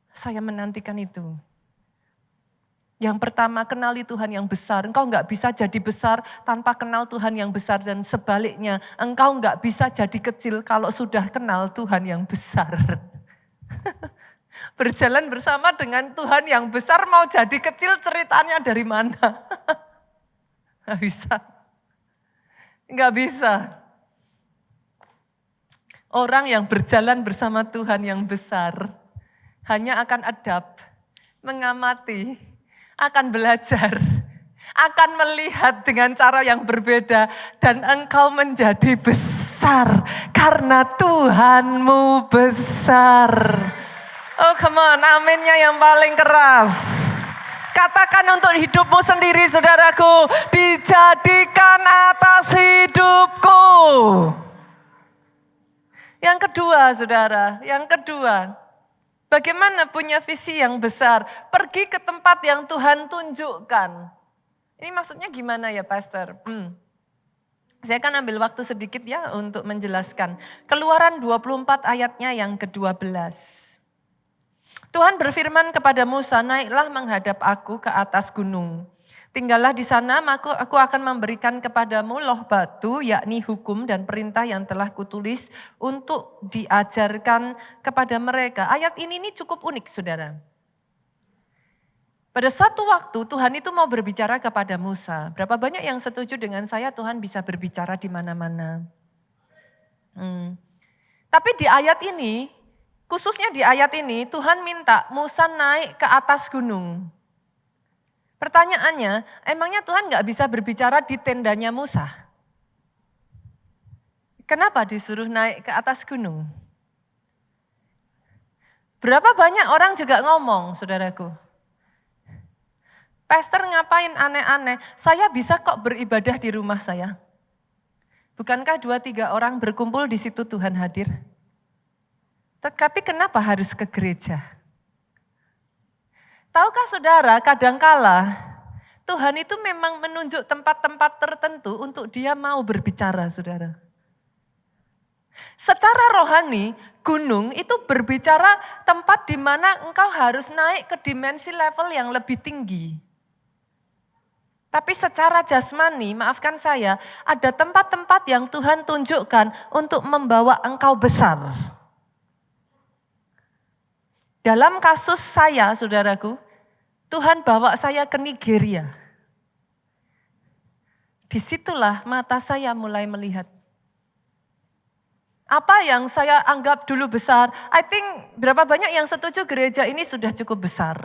Saya menantikan itu. Yang pertama, kenali Tuhan yang besar. Engkau enggak bisa jadi besar tanpa kenal Tuhan yang besar. Dan sebaliknya, engkau enggak bisa jadi kecil kalau sudah kenal Tuhan yang besar. Berjalan bersama dengan Tuhan yang besar mau jadi kecil ceritanya dari mana? Gak bisa. Gak bisa. Orang yang berjalan bersama Tuhan yang besar hanya akan adapt, mengamati, akan belajar, akan melihat dengan cara yang berbeda dan engkau menjadi besar karena Tuhanmu besar. Oh come on, aminnya yang paling keras. Katakan untuk hidupmu sendiri saudaraku, dijadikan atas hidupku. Yang kedua saudara, bagaimana punya visi yang besar? Pergi ke tempat yang Tuhan tunjukkan. Ini maksudnya gimana ya pastor? Saya akan ambil waktu sedikit ya untuk menjelaskan. Keluaran 24 ayatnya yang ke-12. Tuhan berfirman kepada Musa, naiklah menghadap aku ke atas gunung. Tinggallah di sana, maka aku akan memberikan kepadamu loh batu, yakni hukum dan perintah yang telah kutulis untuk diajarkan kepada mereka. Ayat ini cukup unik saudara. Pada suatu waktu Tuhan itu mau berbicara kepada Musa. Berapa banyak yang setuju dengan saya Tuhan bisa berbicara di mana-mana. Tapi di ayat ini, khususnya di ayat ini, Tuhan minta Musa naik ke atas gunung. Pertanyaannya, emangnya Tuhan gak bisa berbicara di tendanya Musa? Kenapa disuruh naik ke atas gunung? Berapa banyak orang juga ngomong, saudaraku. Pastor ngapain aneh-aneh? Saya bisa kok beribadah di rumah saya. Bukankah 2-3 orang berkumpul di situ Tuhan hadir? Tetapi kenapa harus ke gereja? Tahukah saudara, kadangkala Tuhan itu memang menunjuk tempat-tempat tertentu untuk dia mau berbicara, saudara. Secara rohani, gunung itu berbicara tempat di mana engkau harus naik ke dimensi level yang lebih tinggi. Tapi secara jasmani, maafkan saya, ada tempat-tempat yang Tuhan tunjukkan untuk membawa engkau besar. Dalam kasus saya, saudaraku, Tuhan bawa saya ke Nigeria. Disitulah mata saya mulai melihat. Apa yang saya anggap dulu besar, I think berapa banyak yang setuju gereja ini sudah cukup besar.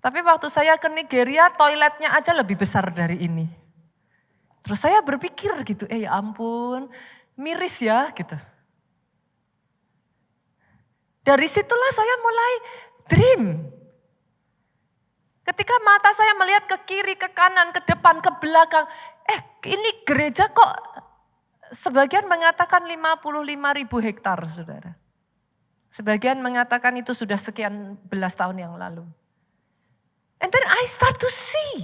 Tapi waktu saya ke Nigeria, toiletnya aja lebih besar dari ini. Terus saya berpikir gitu, ya ampun, miris ya gitu. Dari situlah saya mulai dream. Ketika mata saya melihat ke kiri, ke kanan, ke depan, ke belakang. Ini gereja kok sebagian mengatakan 55.000 hektar, saudara. Sebagian mengatakan itu sudah sekian belas tahun yang lalu. And then I start to see.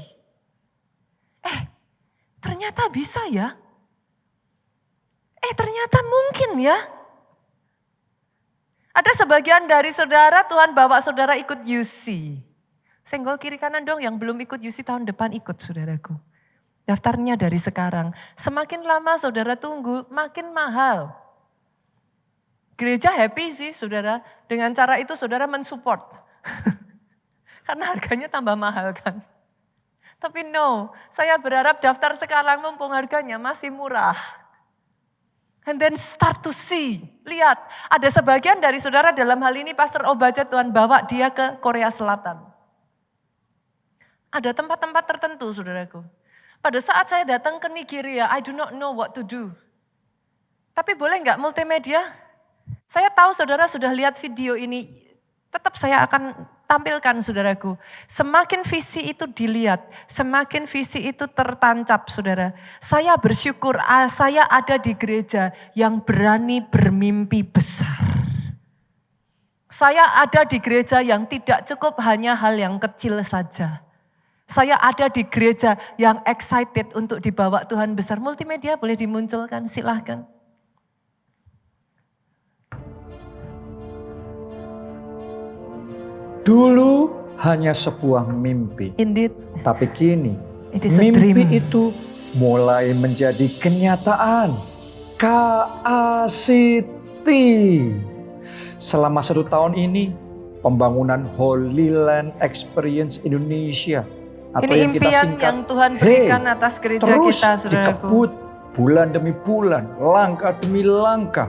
Ternyata bisa ya. Ternyata mungkin ya. Ada sebagian dari saudara, Tuhan bawa saudara ikut UC. Senggol kiri kanan dong, yang belum ikut UC tahun depan ikut, saudaraku. Daftarnya dari sekarang. Semakin lama saudara tunggu, makin mahal. Gereja happy sih saudara. Dengan cara itu saudara mensupport. Karena harganya tambah mahal kan. Tapi no, saya berharap daftar sekarang mumpung harganya masih murah. And then start to see. Lihat, ada sebagian dari saudara dalam hal ini Pastor Obaja Tuhan bawa dia ke Korea Selatan. Ada tempat-tempat tertentu saudaraku. Pada saat saya datang ke Nigeria, I do not know what to do. Tapi boleh nggak multimedia? Saya tahu saudara sudah lihat video ini, tetap saya akan tampilkan saudaraku. Semakin visi itu dilihat, semakin visi itu tertancap saudara. Saya bersyukur saya ada di gereja yang berani bermimpi besar. Saya ada di gereja yang tidak cukup hanya hal yang kecil saja. Saya ada di gereja yang excited untuk dibawa Tuhan besar. Multimedia boleh dimunculkan, silahkan. Dulu hanya sebuah mimpi. Indeed. Tapi kini mimpi itu mulai menjadi kenyataan. KACT. Selama 1 tahun ini pembangunan Holy Land Experience Indonesia. Atau ini yang kita impian singkat, yang Tuhan berikan atas gereja terus kita, saudaraku. dikebut bulan demi bulan, langkah demi langkah.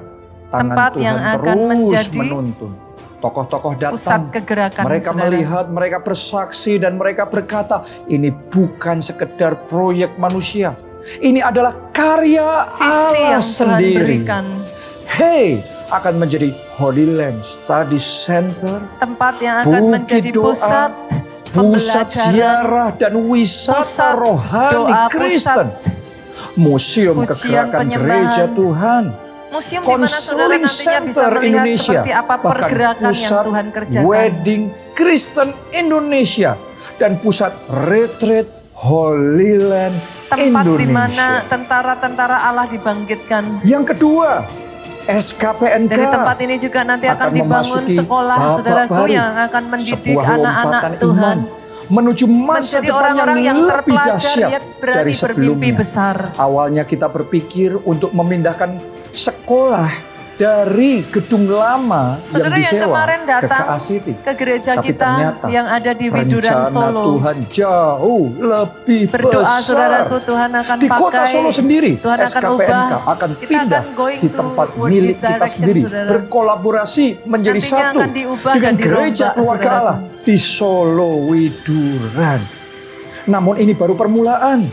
Tangan Tempat Tuhan yang akan terus menjadi menuntun. Tokoh-tokoh datang, pusat kegerakan, mereka saudara. melihat, mereka bersaksi dan mereka berkata, ini bukan sekedar proyek manusia. Ini adalah karya Visi Allah yang Tuhan sendiri. berikan. Akan menjadi Holy Land Study Center. Tempat yang akan Bukit menjadi doa, pusat pusat pembelajaran, ziarah dan wisata pusat rohani doa, Kristen. Museum pujian, kegerakan penyembahan. gereja Tuhan. Museum di mana saudara Counseling nantinya bisa Center melihat Indonesia, seperti apa bahkan pergerakan yang pusat Tuhan kerjakan. Wedding Kristen Indonesia dan pusat retreat Holy Land Tempat di mana Indonesia. tentara-tentara Allah dibangkitkan. Yang kedua, SKPNK. Dari tempat ini juga nanti akan dibangun memasuki sekolah babak saudaraku baru. yang akan mendidik Sebuah anak-anak lompatan Tuhan. iman menuju masa Menjadi depan orang-orang yang lebih terpelajar, dahsyat yet berani dari bermimpi sebelumnya. besar. Awalnya kita berpikir untuk memindahkan sekolah dari gedung lama Saudara yang yang disewa kemarin ke datang KACT. ke gereja Tapi kita ternyata yang ada di Widuran rencana Solo. Tuhan jauh lebih Berdoa besar. saudaraku, Tuhan akan Di kota pakai, Solo sendiri, Tuhan akan SKPNK ubah. akan Kita pindah akan going di tempat toward milik this kita direction, sendiri. saudara. Berkolaborasi menjadi Nantinya satu akan diubah dengan dan dirombak, gereja keluarga saudaraku. Allah di Solo Widuran. Namun ini baru permulaan.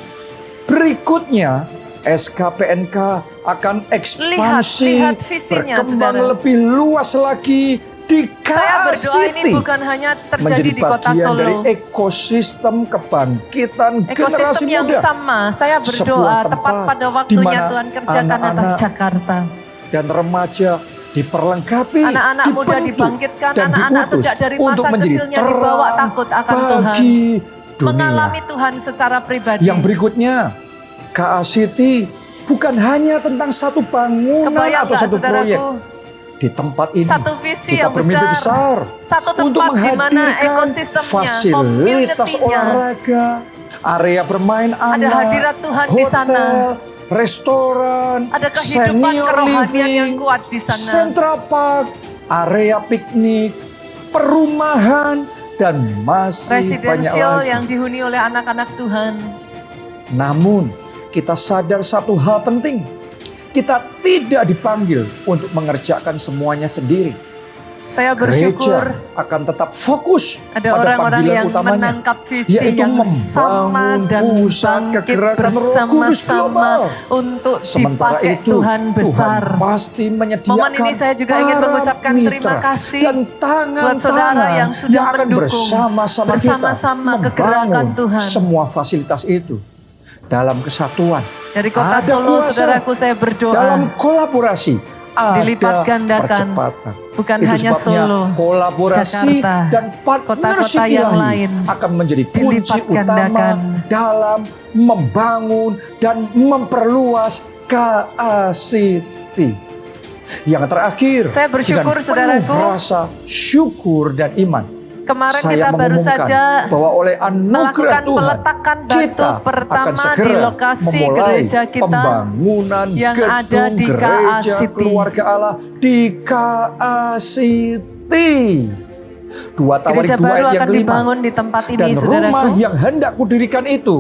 Berikutnya, SKPNK akan ekspansi, lihat visinya, berkembang saudara. lebih luas lagi di Saya KA berdoa ini City. bukan hanya terjadi Menjadi di kota bagian dari Solo. ekosistem kebangkitan generasi Ekosistem yang muda. sama. Saya Sebuah berdoa tempat tepat pada di waktunya mana Tuhan kerjakan atas anak-anak Jakarta. Dan remaja diperlengkapi, Anak-anak muda dibentuk, dibangkitkan, dan anak-anak diutus sejak dari untuk masa menjadi kecilnya dibawa terang takut akan Tuhan. bagi dunia. Mengalami Tuhan secara pribadi. Yang berikutnya, KA City bukan hanya tentang satu bangunan Kebayang atau gak, satu saudaraku? proyek. Di tempat ini Satu visi kita yang bermimpi besar Satu untuk tempat di mana menghadirkan ekosistemnya, fasilitas community-nya. olahraga, area bermain anak, hadirat Tuhan di sana. hotel, restoran, Ada kehidupan senior kerohanian living, yang kuat di sana. Central Park, area piknik, perumahan, dan masih banyak Residensial lagi. yang dihuni oleh anak-anak Tuhan. Namun, kita sadar satu hal penting. Kita tidak dipanggil untuk mengerjakan semuanya sendiri. Saya Gereja bersyukur akan tetap fokus ada pada orang-orang panggilan yang utamanya, menangkap visi yaitu yang sama membangun dan pusat bangkit kegerakan Roh Kudus bersama-sama global. untuk Sementara dipakai itu, Tuhan besar. Tuhan pasti menyediakan Momen ini saya juga ingin para mengucapkan mitra terima kasih dan tangan-tangan buat saudara yang sudah akan mendukung bersama-sama kita kegerakan membangun Tuhan. semua fasilitas itu dalam kesatuan. Dari kota Ada Solo, kuasa saudaraku, saya berdoa dalam kolaborasi. dilipat Ada gandakan. percepatan. Bukan Itu hanya sebabnya Solo, kolaborasi Jakarta, dan partnership kota-kota yang ilahi lain akan menjadi kunci dilipat utama gandakan. dalam membangun dan memperluas KA City. Yang terakhir, Saya bersyukur, dengan saudaraku. penuh rasa syukur dan iman, Kemarin saya kita baru mengumumkan saja bahwa oleh anugerah melakukan Tuhan, peletakan batu kita akan pertama segera di lokasi memulai gereja kita pembangunan yang gedung ada di KA gereja City. keluarga Allah di KA City. 2 Tawarik Gereja 2 baru ayat akan yang 5. dibangun di tempat ini, Dan rumah saudaraku. yang hendak kudirikan itu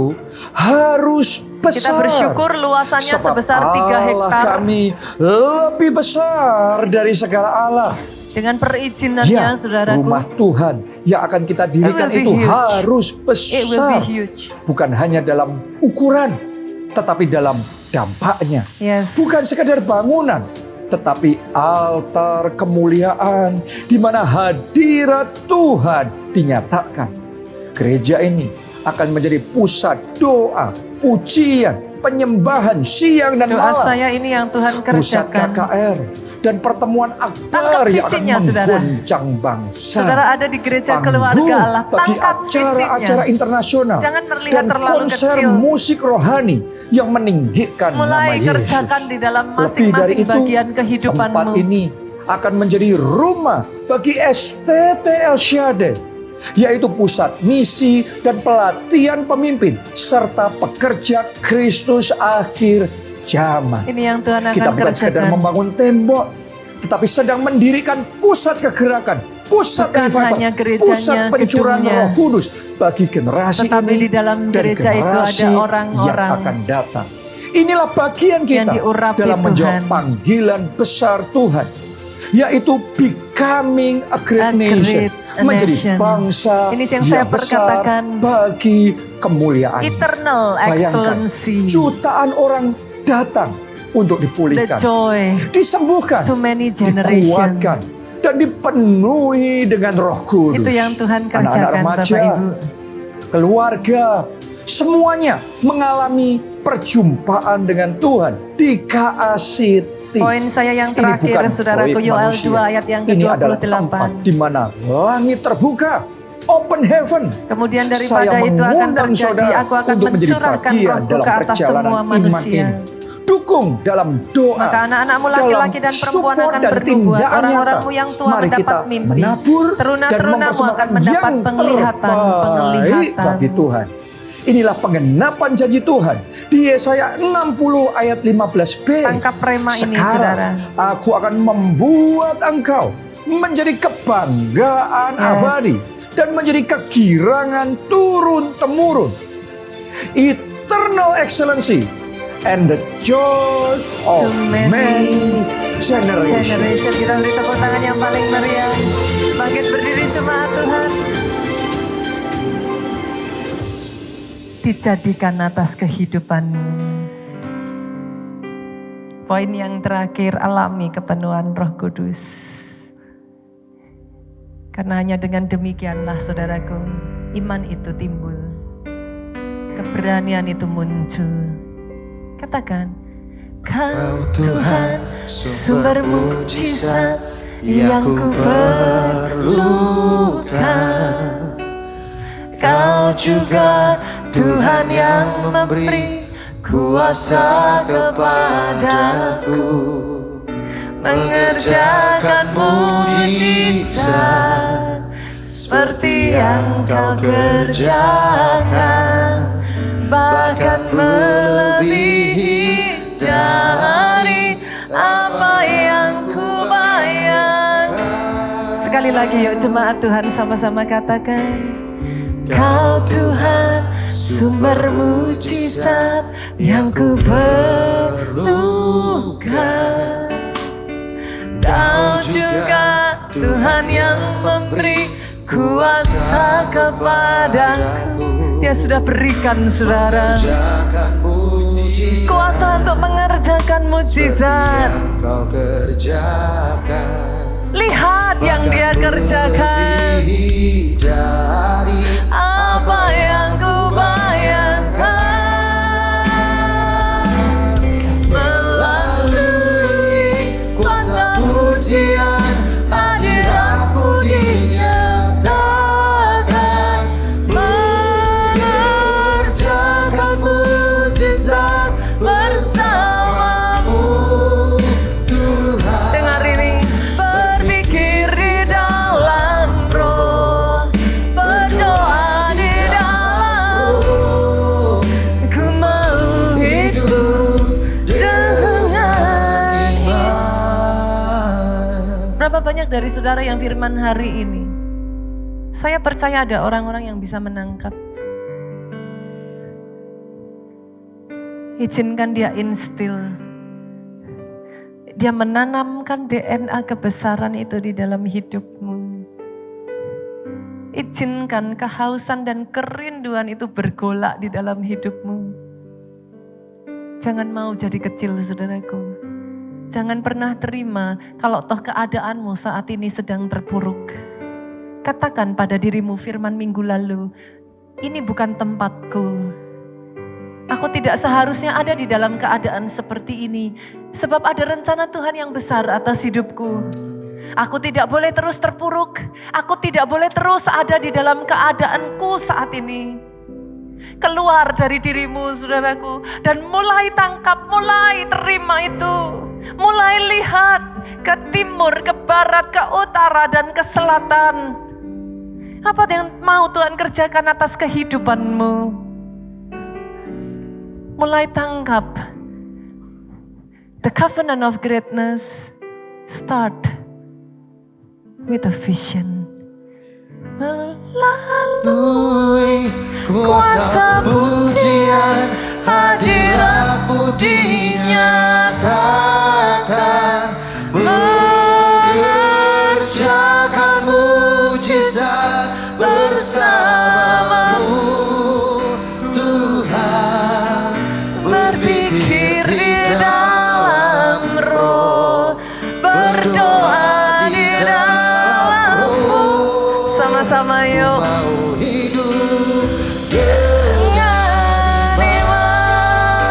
harus besar. Kita bersyukur luasannya Sebab sebesar 3 Allah hektar. kami lebih besar dari segala Allah. Dengan perizinannya, saudaraku, rumah Tuhan yang akan kita dirikan It will itu be huge. harus it will be besar. huge. Bukan hanya dalam ukuran, tetapi dalam dampaknya. Yes. Bukan sekadar bangunan, tetapi altar kemuliaan di mana hadirat Tuhan dinyatakan. Gereja ini akan menjadi pusat doa, pujian, penyembahan siang dan Doa malam. saya ini yang Tuhan Pusat kerjakan. KKR dan pertemuan Tangkap akbar yang akan visinya, saudara. menggoncang bangsa. Saudara ada di gereja Panggung keluarga Allah, bagi tangkap acara-acara visinya. internasional Jangan terlihat dan terlalu konser kecil. musik rohani yang meninggikan nama Mulai Yesus. kerjakan di dalam Lebih dari masing-masing itu, bagian tempat kehidupanmu. ini akan menjadi rumah bagi STT El Shaddai, yaitu pusat misi dan pelatihan pemimpin serta pekerja Kristus akhir zaman. Ini yang Tuhan akan Kita bukan sekedar kerjakan. membangun tembok, tetapi sedang mendirikan pusat kegerakan, pusat Bukan revival, hanya gerejanya, pusat pencurahan gedungnya. Roh Kudus bagi generasi Tetapi ini di dalam dan gereja itu ada generasi orang-orang yang akan datang. Inilah bagian kita yang diurapi dalam menjawab Tuhan. panggilan besar Tuhan, yaitu becoming a great nation, a menjadi nation. bangsa Ini yang saya besar perkatakan. bagi kemuliaan. Eternal Bayangkan, excellency. jutaan orang datang untuk The dipulihkan, joy disembuhkan, to many generations. dikuatkan, dan dipenuhi dengan Roh Kudus. Itu yang Tuhan Anak-anak kerjakan, remaja, Bapak Ibu. keluarga, semuanya mengalami perjumpaan dengan Tuhan di KA City. Poin saya yang Ini terakhir, bukan saudaraku, proyek Yoel manusia. 2 ayat yang Ini adalah ke-28. tempat di mana langit terbuka, open heaven. Kemudian Saya daripada itu akan mengundang terjadi, saudara aku akan untuk menjadi mencurahkan bagian rohku dalam ke atas perjalanan semua iman manusia. ini. Dukung dalam doa, Maka anak-anakmu laki-laki dan dalam perempuan support akan dan bernubuat. tindakan Orang-orangmu nyata. yang tua Mari mendapat kita mimpi. menabur dan Teruna-terunamu akan mempersembahkan mendapat yang penglihatan. terbaik bagi Tuhan. Inilah pengenapan janji Tuhan di Yesaya 60 ayat 15b. Tangkap rema ini, saudara. Sekarang aku akan membuat engkau menjadi kebanggaan abadi dan menjadi kegirangan turun-temurun. Eternal excellency and the joy of To many many generations. Generation, kita beri tepuk tangan yang paling meriah. Bangkit berdiri jemaat Tuhan. dijadikan atas kehidupanmu. Poin yang terakhir, alami kepenuhan Roh Kudus. Karena hanya dengan demikianlah saudaraku, iman itu timbul. Keberanian itu muncul. Katakan, Kau Tuhan sumber mujizat yang ku perlukan. Kau juga Tuhan yang memberi kuasa kepadaku, mengerjakan mujizat seperti yang Kau kerjakan, bahkan melebihi dari apa yang ku bayang. Sekali lagi yuk jemaat Tuhan sama-sama katakan, Kau Tuhan sumber mujizat yang ku perlukan. Kau juga Tuhan yang memberi kuasa kepadaku. Dia sudah berikan saudara kuasa untuk mengerjakan mujizat. Lihat yang Dia kerjakan, apa yang ku bayangkan. Melalui kuasa pujian hadirat-Mu dinyatakan, mengerjakan mujizat bersama-Mu Tuhan. Dengar ini, berpikir di dalam roh, berdoa di dalam roh. Ku mau hidup dengan iman. Berapa banyak dari saudara yang firman hari ini? Saya percaya ada orang-orang yang bisa menangkap. Izinkan Dia instil. Dia menanamkan DNA kebesaran itu di dalam hidupmu. Izinkan kehausan dan kerinduan itu bergolak di dalam hidupmu. Jangan mau jadi kecil saudaraku. Jangan pernah terima kalau toh keadaanmu saat ini sedang terpuruk. Katakan pada dirimu firman minggu lalu, ini bukan tempatku. Aku tidak seharusnya ada di dalam keadaan seperti ini. Sebab ada rencana Tuhan yang besar atas hidupku. Aku tidak boleh terus terpuruk. Aku tidak boleh terus ada di dalam keadaanku saat ini. Keluar dari dirimu saudaraku. Dan mulai tangkap, mulai terima itu. Mulai lihat ke timur, ke barat, ke utara, dan ke selatan. Apa yang mau Tuhan kerjakan atas kehidupanmu? Mulai tangkap. The covenant of greatness start with a vision. Melalui kuasa pujian hadirat-Mu dinyatakan, mengerjakan mujizat bersama-Mu Tuhan. Berpikir di dalam roh, berdoa di dalam roh. Sama-sama yuk. Mau hidup dengan iman,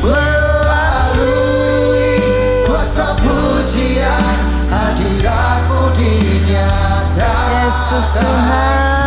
melalui kuasa pujian hadirat-Mu dinyatakan. Yesus Tuhan.